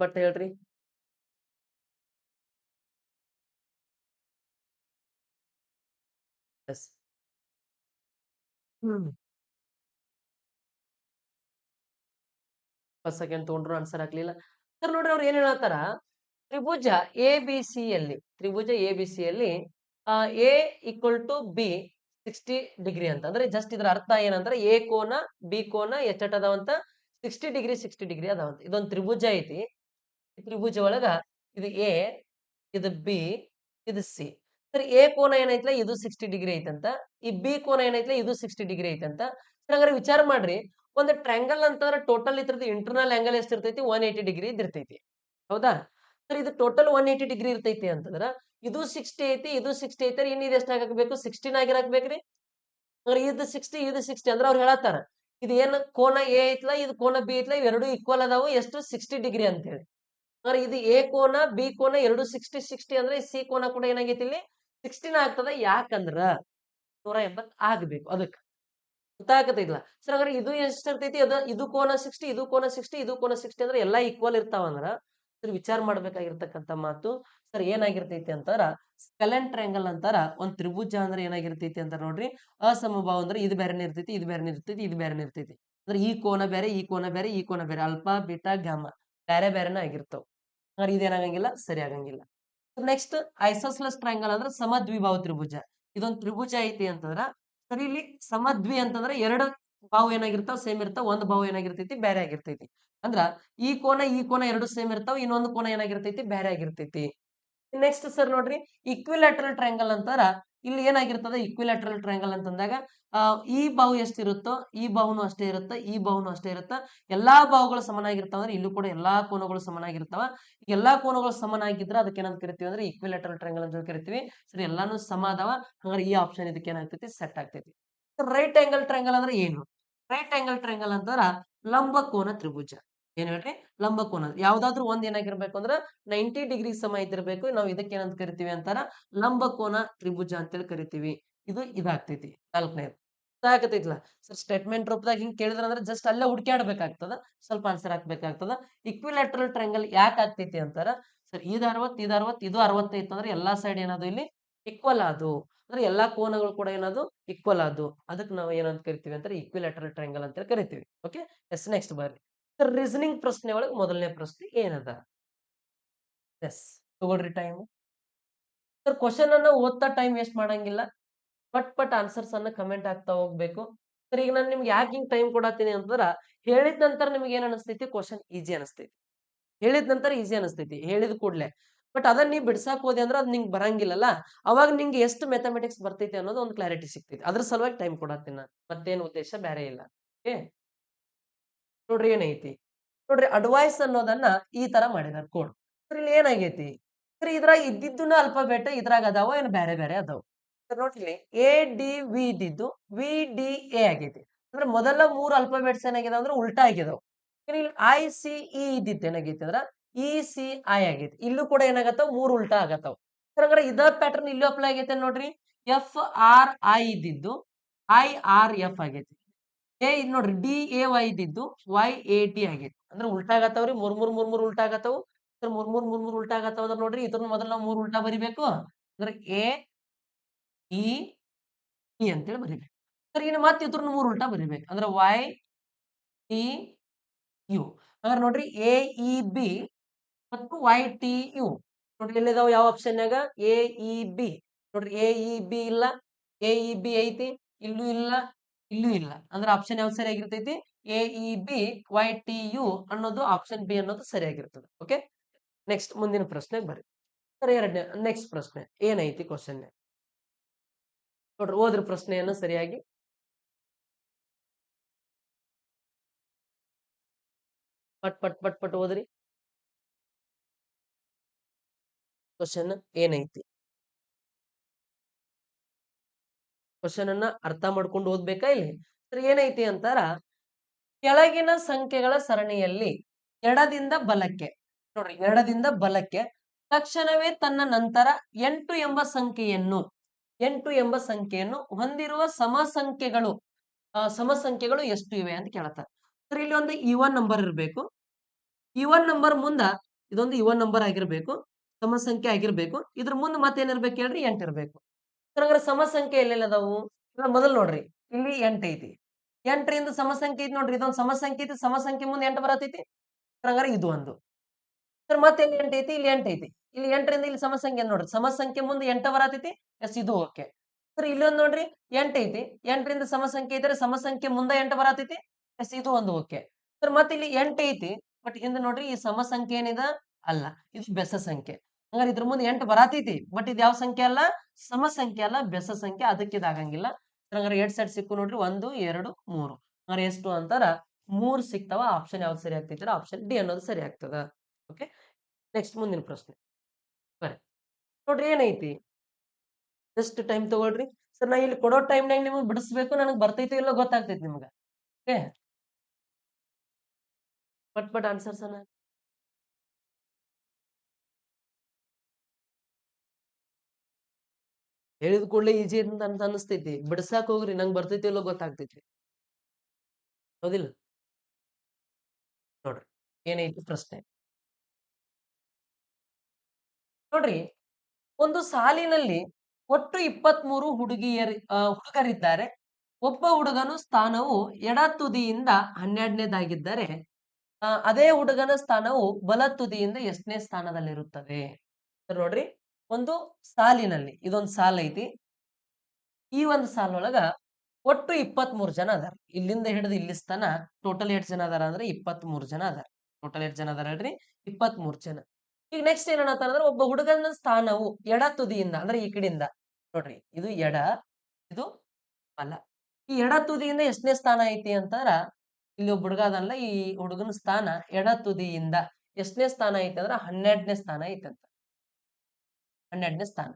ಪಟ್ ಹೇಳ್ರಿ. ಎಸ್. 20 ಸೆಕೆಂಡ್ ತಗೊಂಡ್ರು ಆನ್ಸರ್ ಆಗ್ಲಿಲ್ಲ. ಸರ್ ನೋಡ್ರಿ ಅವ್ರು ಏನ್ ಹೇಳತ್ತಾರ, ತ್ರಿಭುಜ ಎಬಿಸಿಯಲ್ಲಿ A equal to B 60 degree ಅಂತ. ಅಂದ್ರೆ ಜಸ್ಟ್ ಇದ್ರ ಅರ್ಥ ಏನಂದ್ರೆ ಎ ಕೋನ ಬಿ ಕೋನ ಎಚ್ಚಟ್ ಅದಾವಂತ 60 ಡಿಗ್ರಿ ಅದಾವಂತ. ಇದೊಂದು ತ್ರಿಭುಜ ಐತಿ. ಈ ತ್ರಿಭುಜ ಒಳಗ ಇದು ಎ, ಇದು ಬಿ, ಇದು ಸಿ. ಸರ್ ಎ ಕೋನ ಏನೈತ್ಲ ಇದು 60 ಡಿಗ್ರಿ ಐತಂತ, ಈ ಬಿ ಕೋನ ಏನೈತ್ಲ ಇದು 60 ಡಿಗ್ರಿ ಐತಂತ. ಸರ್ ಹಂಗಾರೆ ವಿಚಾರ ಮಾಡ್ರಿ, ಒಂದು ಟ್ರ್ಯಾಂಗಲ್ ಅಂತಂದ್ರೆ ಟೋಟಲ್ ಇದ್ರದ್ದು ಇಂಟರ್ನಲ್ ಆಂಗಲ್ ಎಷ್ಟಿರ್ತೈತಿ? 180 ಡಿಗ್ರಿ ಇದ್ದಿರ್ತೈತಿ. ಹೌದಾ? ಸರ್ ಇದು ಟೋಟಲ್ 180 ಡಿಗ್ರಿ ಇರ್ತೈತಿ ಅಂತಂದ್ರ ಇದು 60 ಐತಿ, ಇದು 60 ಐತಿ, ಇನ್ನು ಇದು ಎಷ್ಟಾಗಬೇಕು? 16 ಆಗಿರಾಕ್ಬೇಕ್ರಿ. ಅಂದ್ರೆ ಇದು 60 ಇದು 60 ಅಂದ್ರೆ ಅವ್ರು ಹೇಳತ್ತಾರ ಇದು ಏನು ಕೋನ ಎ ಐತ್ಲ, ಇದು ಕೋನ ಬಿ ಐತ್ಲ, ಇವೆರಡು ಈಕ್ವಲ್ ಅದಾವು ಎಷ್ಟು? 60 ಡಿಗ್ರಿ ಅಂತ ಹೇಳಿ. ಅಂದ್ರೆ ಇದು ಎ ಕೋನ ಬಿ ಕೋನ ಎರಡು 60 ಅಂದ್ರೆ ಸಿ ಕೋನ ಕೂಡ ಏನಾಗೈತಿ ಇಲ್ಲಿ 16 ಆಗ್ತದ. ಯಾಕಂದ್ರ 180 ಆಗ್ಬೇಕು. ಅದಕ್ಕೆ ಗೊತ್ತಾಗತ್ತೈತ್ಲ. ಸರ್ ಹಾಗಾದ್ರೆ ಇದು ಎಷ್ಟಿರ್ತೈತಿ? ಇದು ಕೋನ 60, ಇದು ಕೋನ 60, ಇದು ಕೋನ 60 ಅಂದ್ರೆ ಎಲ್ಲಾ ಈಕ್ವಲ್ ಇರ್ತಾವಂದ್ರ ಸರ್ ವಿಚಾರ ಮಾಡ್ಬೇಕಾಗಿರ್ತಕ್ಕಂಥ ಮಾತು ಸರ್ ಏನಾಗಿರ್ತೈತಿ ಅಂತಾರ, ಸ್ಕೆಲೆನ್ ಟ್ರಯಾಂಗಲ್ ಅಂತಾರ. ಒಂದ್ ತ್ರಿಭುಜ ಅಂದ್ರೆ ಏನಾಗಿರ್ತೈತಿ ಅಂತ ನೋಡ್ರಿ, ಅಸಮಭಾವ ಅಂದ್ರೆ ಇದು ಬೇರೆನೇ ಇರ್ತೈತಿ, ಇದು ಬೇರೆನೇ ಇರ್ತೈತಿ, ಇದು ಬೇರೆನೇ ಇರ್ತೈತಿ. ಅಂದ್ರೆ ಈ ಕೋನ ಬೇರೆ, ಈ ಕೋನ ಬೇರೆ, ಈ ಕೋನ ಬೇರೆ, ಅಲ್ಫಾ ಬೀಟಾ ಗಾಮಾ ಬೇರೆ ಬೇರೆನೇ ಆಗಿರ್ತಾವ. ಅಂದ್ರೆ ಇದೇನಾಗಂಗಿಲ್ಲ, ಸರಿ ಆಗಂಗಿಲ್ಲ. ನೆಕ್ಸ್ಟ್ ಐಸೋಸ್ಲಸ್ ಟ್ರಯಾಂಗಲ್ ಅಂದ್ರೆ ಸಮದ್ವಿಬಾಹು ತ್ರಿಭುಜ. ಇದೊಂದು ತ್ರಿಭುಜ ಐತಿ ಅಂತಂದ್ರ ಸರಿ, ಇಲ್ಲಿ ಸಮದ್ವಿ ಅಂತಂದ್ರೆ ಎರಡು ಬಾವು ಏನಾಗಿರ್ತಾವ? ಸೇಮ್ ಇರ್ತಾವ. ಒಂದು ಬಾವು ಏನಾಗಿರ್ತೈತಿ? ಬೇರೆ ಆಗಿರ್ತೈತಿ. ಅಂದ್ರ ಈ ಕೋನ ಎರಡು ಸೇಮ್ ಇರ್ತಾವ, ಇನ್ನೊಂದು ಕೋನ ಏನಾಗಿರ್ತೈತಿ? ಬೇರೆ ಆಗಿರ್ತೈತಿ. ನೆಕ್ಸ್ಟ್ ಸರ್ ನೋಡ್ರಿ, ಇಕ್ವಿಲ್ಯಾಟ್ರಲ್ ಟ್ರಯಾಂಗಲ್ ಅಂತಾರ. ಇಲ್ಲಿ ಏನಾಗಿರ್ತದ ಇಕ್ವಿಲ್ಯಾಟ್ರಲ್ ಟ್ರಯಾಂಗಲ್ ಅಂತಂದಾಗ ಈ ಬಾವು ಎಷ್ಟಿರುತ್ತೋ ಈ ಬಾಹುನು ಅಷ್ಟೇ ಇರುತ್ತ, ಈ ಬಾಹುನು ಅಷ್ಟೇ ಇರುತ್ತ. ಎಲ್ಲಾ ಬಾಹುಗಳು ಸಮನಾಗಿರ್ತಾವ ಅಂದ್ರೆ ಇಲ್ಲೂ ಕೂಡ ಎಲ್ಲಾ ಕೋನಗಳು ಸಮನಾಗಿರ್ತಾವ. ಎಲ್ಲಾ ಕೋನಗಳು ಸಮನಾಗಿದ್ರ ಅದಕ್ಕೆ ಏನಂತ ಕರಿತೀವಿ ಅಂದ್ರೆ ಇಕ್ವಿಲ್ಯಾಟ್ರಲ್ ಟ್ರಯಾಂಗಲ್ ಅಂತ ಕರಿತೀವಿ. ಸರಿ, ಎಲ್ಲಾನು ಸಮ ಅದಾವ. ಹಂಗಾರೆ ಈ ಆಪ್ಷನ್ ಇದಕ್ಕೆ ಏನಾಗ್ತೈತಿ? ಸೆಟ್ ಆಗ್ತೈತಿ. ರೈಟ್ ಆಂಗಲ್ ಟ್ರಯಾಂಗಲ್ ಅಂದ್ರೆ ಏನು? ರೈಟ್ ಆಂಗಲ್ ಟ್ರಯಾಂಗಲ್ ಅಂತಾರ ಲಂಬ ಕೋನ ತ್ರಿಭುಜ. ಏನ್ ಹೇಳ್ರಿ? ಲಂಬ ಕೋನ. ಯಾವ್ದಾದ್ರು ಒಂದ್ ಏನಾಗಿರ್ಬೇಕು ಅಂದ್ರ 90 ಡಿಗ್ರಿ ಸಮ ಇದ್ದಿರ್ಬೇಕು. ನಾವು ಇದಕ್ಕೆ ಏನಂತ ಕರಿತೀವಿ ಅಂತಾರ? ಲಂಬ ಕೋನ ತ್ರಿಭುಜ ಅಂತೇಳಿ ಕರಿತೀವಿ. ಇದು ಇದಾಗ್ತೈತಿ 4ನೇದು. ಆಗತೈತ್ಲ ಸರ್. ಸ್ಟೇಟ್ಮೆಂಟ್ ರೂಪದಾಗ ಹಿಂಗ್ ಕೇಳಿದ್ರ ಅಂದ್ರೆ ಜಸ್ಟ್ ಅಲ್ಲೇ ಹುಡುಕ್ಯಾಡ್ಬೇಕಾಗ್ತದ, ಸ್ವಲ್ಪ ಆನ್ಸರ್ ಹಾಕ್ಬೇಕಾಗ್ತದ. ಇಕ್ವಿಲ್ಯಾಟ್ರಲ್ ಟ್ರಯಾಂಗಲ್ ಯಾಕೆ ಆಗ್ತೈತಿ ಅಂತಾರ? ಸರ್ ಇದು 60, ಇದು 60, ಇದು 60 ಐತಂದ್ರೆ ಎಲ್ಲಾ ಸೈಡ್ ಏನದು ಇಲ್ಲಿ ಈಕ್ವಲ್ ಆದು ಅಂದ್ರೆ ಎಲ್ಲಾ ಕೋನಗಳು ಕೂಡ ಏನದು ಈಕ್ವಲ್ ಆದು ಅದಕ್ಕೆ ನಾವು ಏನಂತ ಕರಿತೀವಿ ಅಂದ್ರೆ ಈಕ್ವಿಲ್ಯಾಟರಲ್ ಟ್ರಯಾಂಗಲ್ ಅಂತ ಕರಿತೀವಿ. ಓಕೆ, ಎಸ್ ನೆಕ್ಸ್ಟ್ ಬರ್ರಿ. ರೀಸನಿಂಗ್ ಪ್ರಶ್ನೆ ಒಳಗೆ ಮೊದಲನೇ ಪ್ರಶ್ನೆ ಏನದ? ಎಸ್, ತಗೊಳ್ರಿ ಟೈಮ್. ಸರ್ ಕ್ವಶನ್ ಅನ್ನ ಓದ್ತಾ ಟೈಮ್ ವೇಸ್ಟ್ ಮಾಡಂಗಿಲ್ಲ. ಪಟ್ ಪಟ್ ಆನ್ಸರ್ಸ್ ಅನ್ನ ಕಮೆಂಟ್ ಆಗ್ತಾ ಹೋಗ್ಬೇಕು. ಸರ್ ಈಗ ನಾನು ನಿಮ್ಗೆ ಯಾಕೆ ಹಿಂಗ್ ಟೈಮ್ ಕೊಡತ್ತೀನಿ ಅಂತಂದ್ರ ಹೇಳಿದ ನಂತರ ನಿಮ್ಗೆ ಏನ್ ಅನಿಸ್ತೈತಿ? ಕ್ವಶನ್ ಈಜಿ ಅನಿಸ್ತೈತಿ. ಹೇಳಿದ ನಂತರ ಈಜಿ ಅನಿಸ್ತೈತಿ ಹೇಳಿದ ಕೂಡ್ಲೆ. ಬಟ್ ಅದನ್ನ ನೀ ಬಿಡ್ಸಾಕ್ ಹೋದೆ ಅಂದ್ರೆ ಅದ್ ನಿಂಗ್ ಬರಂಗಿಲ್ಲಲ್ಲ. ಅವಾಗ ನಿಂಗೆ ಎಷ್ಟು ಮ್ಯಾಥಮೆಟಿಕ್ಸ್ ಬರ್ತೈತಿ ಅನ್ನೋದು ಒಂದು ಕ್ಲಾರಿಟಿ ಸಿಗ್ತೈತಿ. ಅದ್ರ ಸಲುವಾಗಿ ಟೈಮ್ ಕೊಡತ್ತೀನಿ ನಾನು. ಮತ್ತೇನ್ ಉದ್ದೇಶ ಬೇರೆ ಇಲ್ಲ. ಓಕೆ, ನೋಡ್ರಿ ಏನೈತಿ. ನೋಡ್ರಿ ಅಡ್ವೈಸ್ ಅನ್ನೋದನ್ನ ಈ ತರ ಮಾಡಿದಾರೆ ಕೋಡ್. ಇಲ್ಲಿ ಏನಾಗೈತಿ? ಇದ್ರಾಗ ಇದ್ದಿದ್ದನ್ನ ಅಲ್ಫಾಬೆಟ್ ಇದ್ರಾಗ ಅದಾವ ಏನ್ ಬೇರೆ ಬೇರೆ ಅದಾವ? ನೋಡ್ರಿ ಎ ಡಿ ವಿ ಇದ್ದಿದ್ದು ವಿ ಡಿ ಎ ಆಗೈತಿ. ಅಂದ್ರೆ ಮೊದಲ 3 ಅಲ್ಫಾಬೆಟ್ಸ್ ಏನಾಗಿದೆ ಅಂದ್ರೆ ಉಲ್ಟಾ ಆಗಿದಾವ. ಇಲ್ಲಿ ಐ ಸಿ ಇ ಇದ್ದಿತ್ತು ಏನಾಗೈತಿ ಅಂದ್ರ ಇ ಸಿ ಐ ಆಗೈತಿ. ಇಲ್ಲೂ ಕೂಡ ಏನಾಗತ್ತಾವ 3 ಉಲ್ಟಾ ಆಗತ್ತಾವ. ಹಂಗಾರೆ ಇದ ಪ್ಯಾಟರ್ನ್ ಇಲ್ಲೂ ಅಪ್ಲೈ ಆಗೈತೆ ನೋಡ್ರಿ. ಎಫ್ ಆರ್ ಐ ಇದ್ದಿದ್ದು ಐ ಆರ್ ಎಫ್ ಆಗೈತಿ. ಎ ಇದ್ ನೋಡ್ರಿ ಡಿ ಎ ವೈ ಇದ್ದಿದ್ದು ವೈ ಎ ಟಿ ಆಗೈತಿ. ಅಂದ್ರೆ ಉಲ್ಟಾ ಆಗತ್ತಾವ್ರಿ. ಮೂರ್ ಉಲ್ಟಾ ಆಗತ್ತಾವು. ಮೂರ್ ಉಲ್ಟಾ ಆಗತ್ತಾವ ಅಂದ್ರೆ ನೋಡ್ರಿ ಇದ್ರ ಮೊದಲ ನಾವು 3 ಉಲ್ಟಾ ಬರಿಬೇಕು. ಅಂದ್ರೆ ಎ ಇ ಇ ಅಂತೇಳಿ ಬರಿಬೇಕು. ಸರಿ, ಇನ್ನು ಮತ್ತೆ ಇದ್ರನ್ನ 3 ಉಲ್ಟಾ ಬರಿಬೇಕು. ಅಂದ್ರೆ ವೈ ಟಿ ಯು. ಅಂದ್ರೆ ನೋಡ್ರಿ ಎ ಇ ಬಿ ಮತ್ತು ವೈ ಟಿ ಯು. ನೋಡ್ರಿ ಎಲ್ಲಿದಾವ ಯಾವ ಆಪ್ಷನ್ಯಾಗ? A E B. ನೋಡ್ರಿ ಎ ಇ ಬಿ ಇಲ್ಲ, ಎ ಇ ಬಿ ಐತಿ, ಇಲ್ಲೂ ಇಲ್ಲ, ಇಲ್ಲೂ ಇಲ್ಲ. ಅಂದ್ರೆ ಆಪ್ಷನ್ ಯಾವ್ದು ಸರಿಯಾಗಿರ್ತೈತಿ? A E B Y T U ಅನ್ನೋದು ಆಪ್ಷನ್ ಬಿ ಅನ್ನೋದು ಸರಿಯಾಗಿರ್ತದೆ. ಓಕೆ, ನೆಕ್ಸ್ಟ್ ಮುಂದಿನ ಪ್ರಶ್ನೆಗೆ ಬರ್ರಿ. ಸರಿ, ಎರಡನೇ ನೆಕ್ಸ್ಟ್ ಪ್ರಶ್ನೆ ಏನೈತಿ ಕ್ವಶನ್? ನೋಡ್ರಿ ಓದ್ರಿ ಪ್ರಶ್ನೆಯನ್ನು ಸರಿಯಾಗಿ. ಪಟ್ ಪಟ್ ಪಟ್ ಪಟ್ ಓದ್ರಿ. ಕ್ವಶನ್ ಏನೈತಿ? ಕ್ವಶನ್ ಅನ್ನ ಅರ್ಥ ಮಾಡ್ಕೊಂಡು ಓದ್ಬೇಕಾ ಇಲ್ಲಿ? ಸರಿ, ಏನೈತಿ ಅಂತಾರ ಕೆಳಗಿನ ಸಂಖ್ಯೆಗಳ ಸರಣಿಯಲ್ಲಿ ಎಡದಿಂದ ಬಲಕ್ಕೆ, ನೋಡ್ರಿ ಎಡದಿಂದ ಬಲಕ್ಕೆ ತಕ್ಷಣವೇ ತನ್ನ ನಂತರ 8 ಎಂಬ ಸಂಖ್ಯೆಯನ್ನು ಹೊಂದಿರುವ ಸಮಸಂಖ್ಯೆಗಳು ಎಷ್ಟು ಇವೆ ಅಂತ ಕೇಳ್ತಾರೆ. ಇಲ್ಲಿ ಒಂದು ಇವನ್ ನಂಬರ್ ಇರಬೇಕು. ಇವನ್ ನಂಬರ್ ಮುಂದ ಇದೊಂದು ಇವನ್ ನಂಬರ್ ಆಗಿರ್ಬೇಕು, ಸಮಸಂಖ್ಯೆ ಆಗಿರ್ಬೇಕು. ಇದ್ರ ಮುಂದೆ ಮತ್ತೇನಿರ್ಬೇಕು ಹೇಳ್ರಿ? 8 ಇರ್ಬೇಕು. ಹಂಗಾರೆ ಸಮಸಂಖ್ಯೆ ಎಲ್ಲೆಲ್ಲ ಅದಾವು? ಮೊದಲ್ ನೋಡ್ರಿ ಇಲ್ಲಿ 8 ಐತಿ. 8ರಿಂದ ಸಮಸಂಖ್ಯೆ ಐತಿ ನೋಡ್ರಿ. ಇದೊಂದು ಸಮಸಂಖ್ಯೆ ಐತಿ. ಸಮಸಂಖ್ಯೆ ಮುಂದೆ 8 ಬರತೈತಿ. ಹಂಗಾರೆ ಇದು ಒಂದು. ಮತ್ತೆ ಇಲ್ಲಿ 8 ಐತಿ, ಇಲ್ಲಿ 8 ಐತಿ. ಇಲ್ಲಿ 8ರಿಂದ ಇಲ್ಲಿ ಸಮಸಂಖ್ಯೆ ನೋಡ್ರಿ. ಸಮಸಂಖ್ಯೆ ಮುಂದೆ 8 ಬರತೈತಿ. ಎಸ್, ಇದು ಓಕೆ. ಇಲ್ಲೊಂದು ನೋಡ್ರಿ 8 ಐತಿ. 8ರಿಂದ ಸಮಸಂಖ್ಯೆ ಇದ್ರೆ ಸಮಸಂಖ್ಯೆ ಮುಂದೆ 8 ಬರತೈತಿ. ಎಸ್, ಇದು ಒಂದು ಓಕೆ. ಮತ್ತೆ ಇಲ್ಲಿ 8 ಐತಿ. ಬಟ್ ಹಿಂದೆ ನೋಡ್ರಿ ಈ ಸಮಸಂಖ್ಯೆ ಏನಿದ ಅಲ್ಲ, ಇದು ಬೆಸ ಸಂಖ್ಯೆ. ಹಂಗಾರೆ ಇದ್ರ ಮುಂದೆ 8 ಬರತೈತಿ. ಬಟ್ ಇದು ಯಾವ ಸಂಖ್ಯೆ ಅಲ್ಲ? ಸಮಸಂಖ್ಯೆ ಅಲ್ಲ, ಬೆಸ ಸಂಖ್ಯೆ. ಅದಕ್ಕೆ ಇದಾಗಂಗಿಲ್ಲ. ಹಂಗಾರೆ 8 ಸೆಟ್ ಸಿಕ್ಕು ನೋಡ್ರಿ. 1 2 3. ಹಂಗಾರೆ ಎಷ್ಟು ಅಂತಾರ 3 ಸಿಗ್ತಾವ. ಆಪ್ಷನ್ ಯಾವ್ದು ಸರಿ ಆಗ್ತೈತಿ? ಆಪ್ಷನ್ ಡಿ ಅನ್ನೋದು ಸರಿ ಆಗ್ತದ. ಓಕೆ, ನೆಕ್ಸ್ಟ್ ಮುಂದಿನ ಪ್ರಶ್ನೆ ಬರ್ರಿ. ನೋಡ್ರಿ ಏನೈತಿ? ಎಷ್ಟು ಟೈಮ್ ತಗೊಳ್ರಿ. ಸರ್ ನಾ ಇಲ್ಲಿ ಕೊಡೋ ಟೈಮ್ನಾಗ ನಿಮಗೆ ಬಿಡಿಸ್ಬೇಕು. ನನಗೆ ಬರ್ತೈತಿ ಇಲ್ಲ ಗೊತ್ತಾಗ್ತೈತಿ ನಿಮ್ಗೆ. ಓಕೆ, ಪಟ್ ಪಟ್ ಆನ್ಸರ್ಸ್ ಅನ್ನ ಹೇಳಿದ ಕೂಡಲೇ ಈಜಿ ಅಂತ ಅನಿಸ್ತೈತಿ. ಬಿಡ್ಸಾಕ್ ಹೋಗ್ರಿ, ನಂಗೆ ಬರ್ತೈತಿ ಇಲ್ಲೋ ಗೊತ್ತಾಗ್ತೈತಿ. ಹೌದಿಲ್ಲ? ನೋಡ್ರಿ ಏನೈತಿ ಪ್ರಶ್ನೆ. ನೋಡ್ರಿ, ಒಂದು ಸಾಲಿನಲ್ಲಿ ಒಟ್ಟು 23 ಹುಡುಗರಿದ್ದಾರೆ. ಒಬ್ಬ ಹುಡುಗನು ಸ್ಥಾನವು ಎಡ ತುದಿಯಿಂದ 12ನೇದಾಗಿದ್ದರೆ ಅದೇ ಹುಡುಗನ ಸ್ಥಾನವು ಬಲ ತುದಿಯಿಂದ ಎಷ್ಟನೇ ಸ್ಥಾನದಲ್ಲಿರುತ್ತದೆ? ನೋಡ್ರಿ, ಒಂದು ಸಾಲಿನಲ್ಲಿ ಇದೊಂದು ಸಾಲ ಐತಿ. ಈ ಒಂದು ಸಾಲೊಳಗ ಒಟ್ಟು 23 ಜನ ಅದಾರ. ಇಲ್ಲಿಂದ ಹಿಡಿದು ಇಲ್ಲಿ ತನ ಟೋಟಲ್ ಎಷ್ಟು ಜನ ಅದಾರ ಅಂದ್ರೆ 23 ಜನ ಅದಾರ. ಟೋಟಲ್ ಎಷ್ಟು ಜನ ಅದಾರ ಹೇಳ್ರಿ? 23 ಜನ. ಈಗ ನೆಕ್ಸ್ಟ್ ಏನ್ ಅಂದ್ರೆ ಒಬ್ಬ ಹುಡುಗನ ಸ್ಥಾನವು ಎಡ ತುದಿಯಿಂದ ಅಂದ್ರೆ ಈ ಕಡೆಯಿಂದ ನೋಡ್ರಿ, ಇದು ಎಡ, ಇದು ಬಲ. ಈ ಎಡ ತುದಿಯಿಂದ ಎಷ್ಟನೇ ಸ್ಥಾನ ಐತಿ ಅಂತಾರ ಇಲ್ಲಿ ಒಬ್ಬ ಹುಡುಗ ಅದಲ್ಲ. ಈ ಹುಡುಗನ ಸ್ಥಾನ ಎಡ ತುದಿಯಿಂದ ಎಷ್ಟನೇ ಸ್ಥಾನ ಐತಿ ಅಂದ್ರ 12ನೇ ಸ್ಥಾನ ಐತಂತ. 12ನೇ ಸ್ಥಾನ.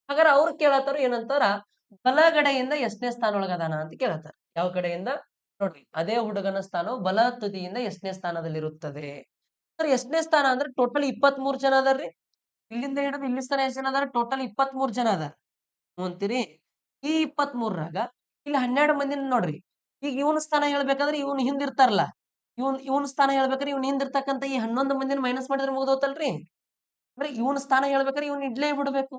ಹಾಗಾದ್ರೆ ಅವ್ರು ಕೇಳತ್ತಾರ ಏನಂತಾರ ಬಲಗಡೆಯಿಂದ ಎಷ್ಟನೇ ಸ್ಥಾನ ಒಳಗದಾನ ಅಂತ ಕೇಳತ್ತಾರ. ಯಾವ ಕಡೆಯಿಂದ? ನೋಡ್ರಿ, ಅದೇ ಹುಡುಗನ ಸ್ಥಾನವು ಬಲ ತುದಿಯಿಂದ ಎಷ್ಟನೇ ಸ್ಥಾನದಲ್ಲಿರುತ್ತದೆ? ಸರ್ ಎಷ್ಟನೇ ಸ್ಥಾನ ಅಂದ್ರೆ ಟೋಟಲ್ 23 ಜನ ಅದಾರ್ರಿ. ಇಲ್ಲಿಂದ ಹಿಡಿದು ಇಲ್ಲಿ ಸ್ಥಾನ ಎಷ್ಟು ಜನ ಅದಾರ? ಟೋಟಲ್ 23 ಜನ ಅದಾರ ಅಂತೀರಿ. ಈ 23ರಾಗ ಇಲ್ಲಿ 12 ಮಂದಿನ ನೋಡ್ರಿ. ಈಗ ಇವನ ಸ್ಥಾನ ಹೇಳ್ಬೇಕಂದ್ರೆ ಇವನ್ ಹಿಂದಿರ್ತಾರಲ್ಲ, ಇವನ್ ಸ್ಥಾನ ಹೇಳ್ಬೇಕಾದ್ರೆ ಇವ್ನ ಹಿಂದಿರ್ತಕ್ಕಂತ ಈ 11 ಮಂದಿನ ಮೈನಸ್ ಮಾಡಿದ್ರೆ ಮುಗ್ದೋತಲ್ರಿ. ಅಂದ್ರೆ ಇವನ್ ಸ್ಥಾನ ಹೇಳ್ಬೇಕಾದ್ರೆ ಇವ್ನ ಇಡ್ಲೇ ಬಿಡ್ಬೇಕು.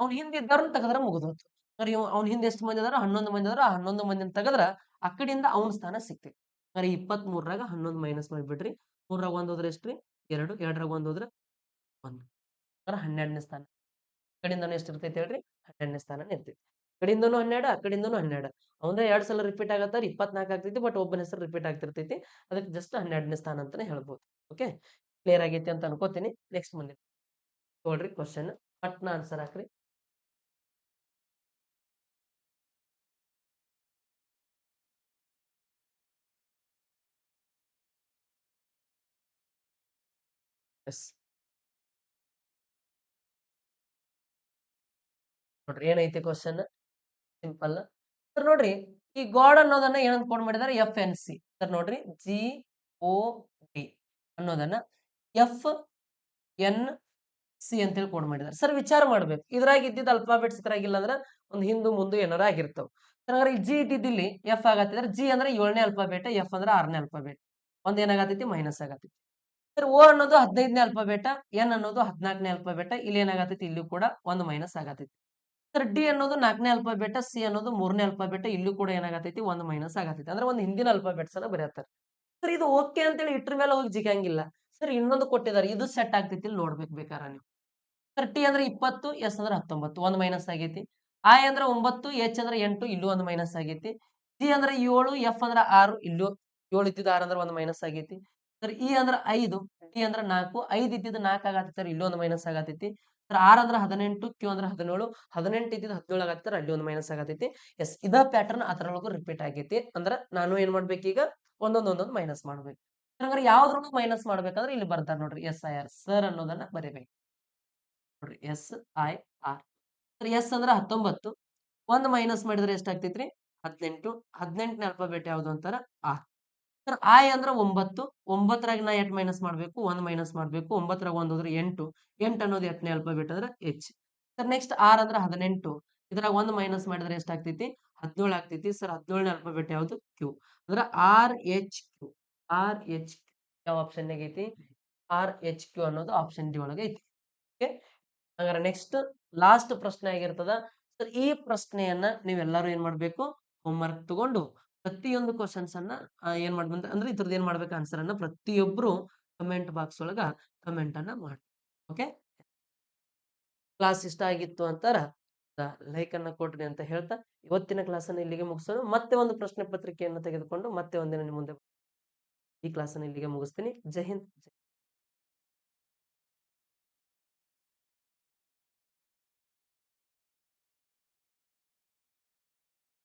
ಅವ್ನ ಹಿಂದೆ ಇದ್ದಾರನ್ನ ತೆಗೆದ್ರೆ ಮುಗಿದೋತು. ಅಂದ್ರೆ ಅವ್ನ ಹಿಂದೆ ಎಷ್ಟು ಮಂದಿ ಅದಾರ? 11 ಮಂದಿ ಅದಾರ. ಆ 11 ಮಂದಿನ ತೆಗೆದ್ರ ಆ ಕಡೆಯಿಂದ ಅವನ ಸ್ಥಾನ ಸಿಗ್ತೈತಿ. ಅಂದ್ರೆ 23ರಾಗ 11 ಮೈನಸ್ ಮಾಡಿಬಿಡ್ರಿ. 3ರಾಗ 1 ಹೋದ್ರೆ ಎಷ್ಟ್ರಿ? 2, 2ರಾಗ 1 ಹೋದ್ರೆ 1. ಅಂದ್ರೆ 12ನೇ ಸ್ಥಾನ. ಈ ಕಡೆಯಿಂದನೂ ಎಷ್ಟಿರ್ತೈತಿ ಹೇಳ್ರಿ? 12ನೇ ಸ್ಥಾನನೇ ಇರ್ತೈತಿ. ಈ ಕಡೆಯಿಂದನೂ 12, ಆ ಕಡೆಯಿಂದನೂ 12. ಅವಂದೇ 2 ಸಲ ರಿಪೀಟ್ ಆಗತ್ತಾರ 24 ಆಗ್ತೈತಿ. ಬಟ್ ಒಬ್ಬನ ಹೆಸರು ರಿಪೀಟ್ ಆಗ್ತಿರ್ತೈತಿ. ಅದಕ್ಕೆ ಜಸ್ಟ್ 12ನೇ ಸ್ಥಾನ ಅಂತಾನೆ ಹೇಳ್ಬೋದು. ಓಕೆ, ಕ್ಲಿಯರ್ ಆಗೈತಿ ಅಂತ ಅನ್ಕೋತೀನಿ. ನೆಕ್ಸ್ಟ್ ಮುಂದೆ ನೋಡ್ರಿ ಕ್ವಶನ್, ಪಟ್ನ ಆನ್ಸರ್ ಹಾಕ್ರಿ. ಎಸ್, ನೋಡ್ರಿ ಏನೈತಿ ಕ್ವಶನ್, ಸಿಂಪಲ್ ಸರ್. ನೋಡ್ರಿ ಈ ಗಾಡ್ ಅನ್ನೋದನ್ನ ಏನಂತ ಕೋಡ್ ಮಾಡಿದಾರೆ? F N C sir. ನೋಡ್ರಿ GOD ಅನ್ನೋದನ್ನ FNC ಅಂತೇಳಿ ಕೋಡ್ ಮಾಡಿದಾರೆ ಸರ್. ವಿಚಾರ ಮಾಡ್ಬೇಕು, ಇದ್ರಾಗ ಇದ್ದಿದ್ದ ಅಲ್ಫಾಬೆಟ್ಸ್ ಇದ್ರಾಗಿಲ್ಲ ಅಂದ್ರೆ ಒಂದು ಹಿಂದು ಮುಂದೆ ಏನಾರ ಆಗಿರ್ತಾವ ಸರ್. ಹಾಗಾದ್ರೆ ಈ ಜಿ ಇದ್ದಿದ್ದಿಲ್ಲಿ ಎಫ್ ಆಗತ್ತಿದ್ರೆ, ಜಿ ಅಂದ್ರೆ 7ನೇ ಅಲ್ಫಾಬೆಟ್, ಎಫ್ ಅಂದ್ರೆ 6ನೇ ಅಲ್ಫಾಬೆಟ್. ಒಂದ್ ಏನಾಗತೈತಿ? ಮೈನಸ್ ಆಗತೈತಿ ಸರ್. ಓ ಅನ್ನೋದು 15ನೇ ಅಲ್ಫಾಬೆಟ್, ಎನ್ ಅನ್ನೋದು 14ನೇ ಅಲ್ಫಾಬೆಟ್. ಇಲ್ಲಿ ಏನಾಗತೈತಿ? ಇಲ್ಲಿ ಕೂಡ ಒಂದು ಮೈನಸ್ ಆಗತೈತಿ ಸರ್. ಡಿ ಅನ್ನೋದು 4ನೇ ಅಲ್ಫಾಬೆಟ್, ಸಿ ಅನ್ನೋದು 3ನೇ ಅಲ್ಫಾಬೆಟ್. ಇಲ್ಲೂ ಕೂಡ ಏನಾಗತೈತಿ? ಒಂದು ಮೈನಸ್ ಆಗತೈತಿ. ಅಂದ್ರೆ ಒಂದು ಹಿಂದಿನ ಅಲ್ಫಾಬೆಟ್ಸ್ ಅನ್ನ ಬರೆಯತ್ತಾರೆ ಸರ್. ಇದು ಓಕೆ ಅಂತೇಳಿ ಇಟ್ರ ಮೇಲೆ ಹೋಗಿ ಜಿಗಂಗಿಲ್ಲ ಸರ್. ಇನ್ನೊಂದು ಕೊಟ್ಟಿದ್ದಾರೆ, ಇದು ಸೆಟ್ ಆಗ್ತೈತಿ, ಇಲ್ಲಿ ನೋಡ್ಬೇಕು ಬೇಕಾರ ನೀವು ಸರ್. ಟಿ ಅಂದ್ರೆ 20, ಎಸ್ ಅಂದ್ರೆ 19, ಒಂದು ಮೈನಸ್ ಆಗೈತಿ. ಐ ಅಂದ್ರೆ 9, ಎಚ್ ಅಂದ್ರೆ 8, ಇಲ್ಲೂ ಒಂದು ಮೈನಸ್ ಆಗೈತಿ. ಜಿ ಅಂದ್ರೆ 7, ಎಫ್ ಅಂದ್ರೆ 6, ಇಲ್ಲೂ 7 ಇದ್ದಿದ್ದು 6 ಅಂದ್ರೆ ಒಂದು ಮೈನಸ್ ಆಗೈತಿ ಸರ್. ಇ ಅಂದ್ರೆ 5, ಟಿ ಅಂದ್ರೆ 4, 5 ಇದ್ದಿದ್ದು 4 ಆಗತ್ತೆ ಸರ್. ಇಲ್ಲೂ ಒಂದು ಮೈನಸ್ ಆಗತೈತಿ ಸರ್. ಆರ್ ಅಂದ್ರೆ 18, ಕ್ಯೂ ಅಂದ್ರೆ 17, 18 ಇದ್ದಿದ್ದು 17 ಆಗತ್ತೆ, ಅಲ್ಲಿ ಒಂದು ಮೈನಸ್ ಆಗತೈತಿ. ಎಸ್, ಇದ ಪ್ಯಾಟರ್ನ್ ಅದರೊಳಗೂ ರಿಪೀಟ್ ಆಗೈತಿ. ಅಂದ್ರೆ ನಾನು ಏನ್ ಮಾಡ್ಬೇಕೀಗ? ಒಂದೊಂದೊಂದೊಂದು ಮೈನಸ್ ಮಾಡ್ಬೇಕು. ಹಂಗಾರೆ ಯಾವ್ದ್ರೊಳಗೂ ಮೈನಸ್ ಮಾಡ್ಬೇಕಂದ್ರೆ ಇಲ್ಲಿ ಬರ್ತಾರೆ ನೋಡ್ರಿ, SIR ಸರ್ ಅನ್ನೋದನ್ನ ಬರೀಬೇಕು ನೋಡ್ರಿ. SIR sir. ಎಸ್ ಅಂದ್ರೆ 19, ಒಂದು ಮೈನಸ್ ಮಾಡಿದ್ರೆ ಎಷ್ಟಾಗ್ತೈತ್ರಿ? 18. 18ನೇ ಅಲ್ಫಾಬೆಟ್ ಯಾವ್ದು ಅಂತಾರ? R sir. ಐ ಅಂದ್ರೆ 9, 9ರಾಗ ನಾ 8 ಮೈನಸ್ ಮಾಡ್ಬೇಕು, 1 ಮೈನಸ್ ಮಾಡ್ಬೇಕು. 9ರಾಗ 1 ಹೋದ್ರೆ 8, 8 ಅನ್ನೋದು 8ನೇ ಅಲ್ಫಾಬೆಟ್ ಅಂದ್ರೆ ಎಚ್ ಸರ್. ನೆಕ್ಸ್ಟ್ ಆರ್ ಅಂದ್ರೆ 18, ಇದ್ರಾಗ 1 ಮೈನಸ್ ಮಾಡಿದ್ರೆ ಎಷ್ಟಾಗ್ತೈತಿ? 17 ಆಗ್ತೈತಿ ಸರ್. 17ನೇ ಅಲ್ಫಾಬೆಟ್ ಯಾವುದು? ಕ್ಯೂ ಅಂದ್ರೆ RHQ. RHQ ಯಾವ ಆಪ್ಷನ್ ಐತಿ? RHQ ಅನ್ನೋದು ಆಪ್ಷನ್ ಡಿ ಒಳಗೆ ಐತಿ. ಓಕೆ, ಹಾಗಾದ್ರೆ ನೆಕ್ಸ್ಟ್ ಲಾಸ್ಟ್ ಪ್ರಶ್ನೆ ಆಗಿರ್ತದ ಸರ್. ಈ ಪ್ರಶ್ನೆಯನ್ನ ನೀವೆಲ್ಲರೂ ಏನ್ ಮಾಡ್ಬೇಕು? ಹೋಮ್ವರ್ಕ್ ತಗೊಂಡು ಪ್ರತಿಯೊಂದು ಕ್ವಶನ್ಸ್ ಅನ್ನ ಏನ್ ಮಾಡ್ಬೇಕು ಅಂದ್ರೆ ಇದ್ರದ್ದು ಏನ್ ಮಾಡ್ಬೇಕು? ಆನ್ಸರ್ ಅನ್ನ ಪ್ರತಿಯೊಬ್ರು ಕಮೆಂಟ್ ಬಾಕ್ಸ್ ಒಳಗ ಕಮೆಂಟ್ ಅನ್ನ ಮಾಡಿ. ಓಕೆ, ಕ್ಲಾಸ್ ಇಷ್ಟ ಆಗಿತ್ತು ಅಂತಾರ ಲೈಕ್ ಅನ್ನ ಕೊಡ್ರಿ ಅಂತ ಹೇಳ್ತಾ ಇವತ್ತಿನ ಕ್ಲಾಸ್ ಅನ್ನು ಇಲ್ಲಿಗೆ ಮುಗಿಸೋಣ. ಮತ್ತೆ ಒಂದು ಪ್ರಶ್ನೆ ಪತ್ರಿಕೆಯನ್ನು ತೆಗೆದುಕೊಂಡು ಮತ್ತೆ ಒಂದಿನ ನಿಮ್ಮ ಮುಂದೆ ಈ ಕ್ಲಾಸ್ ಅನ್ನು ಇಲ್ಲಿಗೆ ಮುಗಿಸ್ತೀನಿ. ಜೈ ಹಿಂದ್.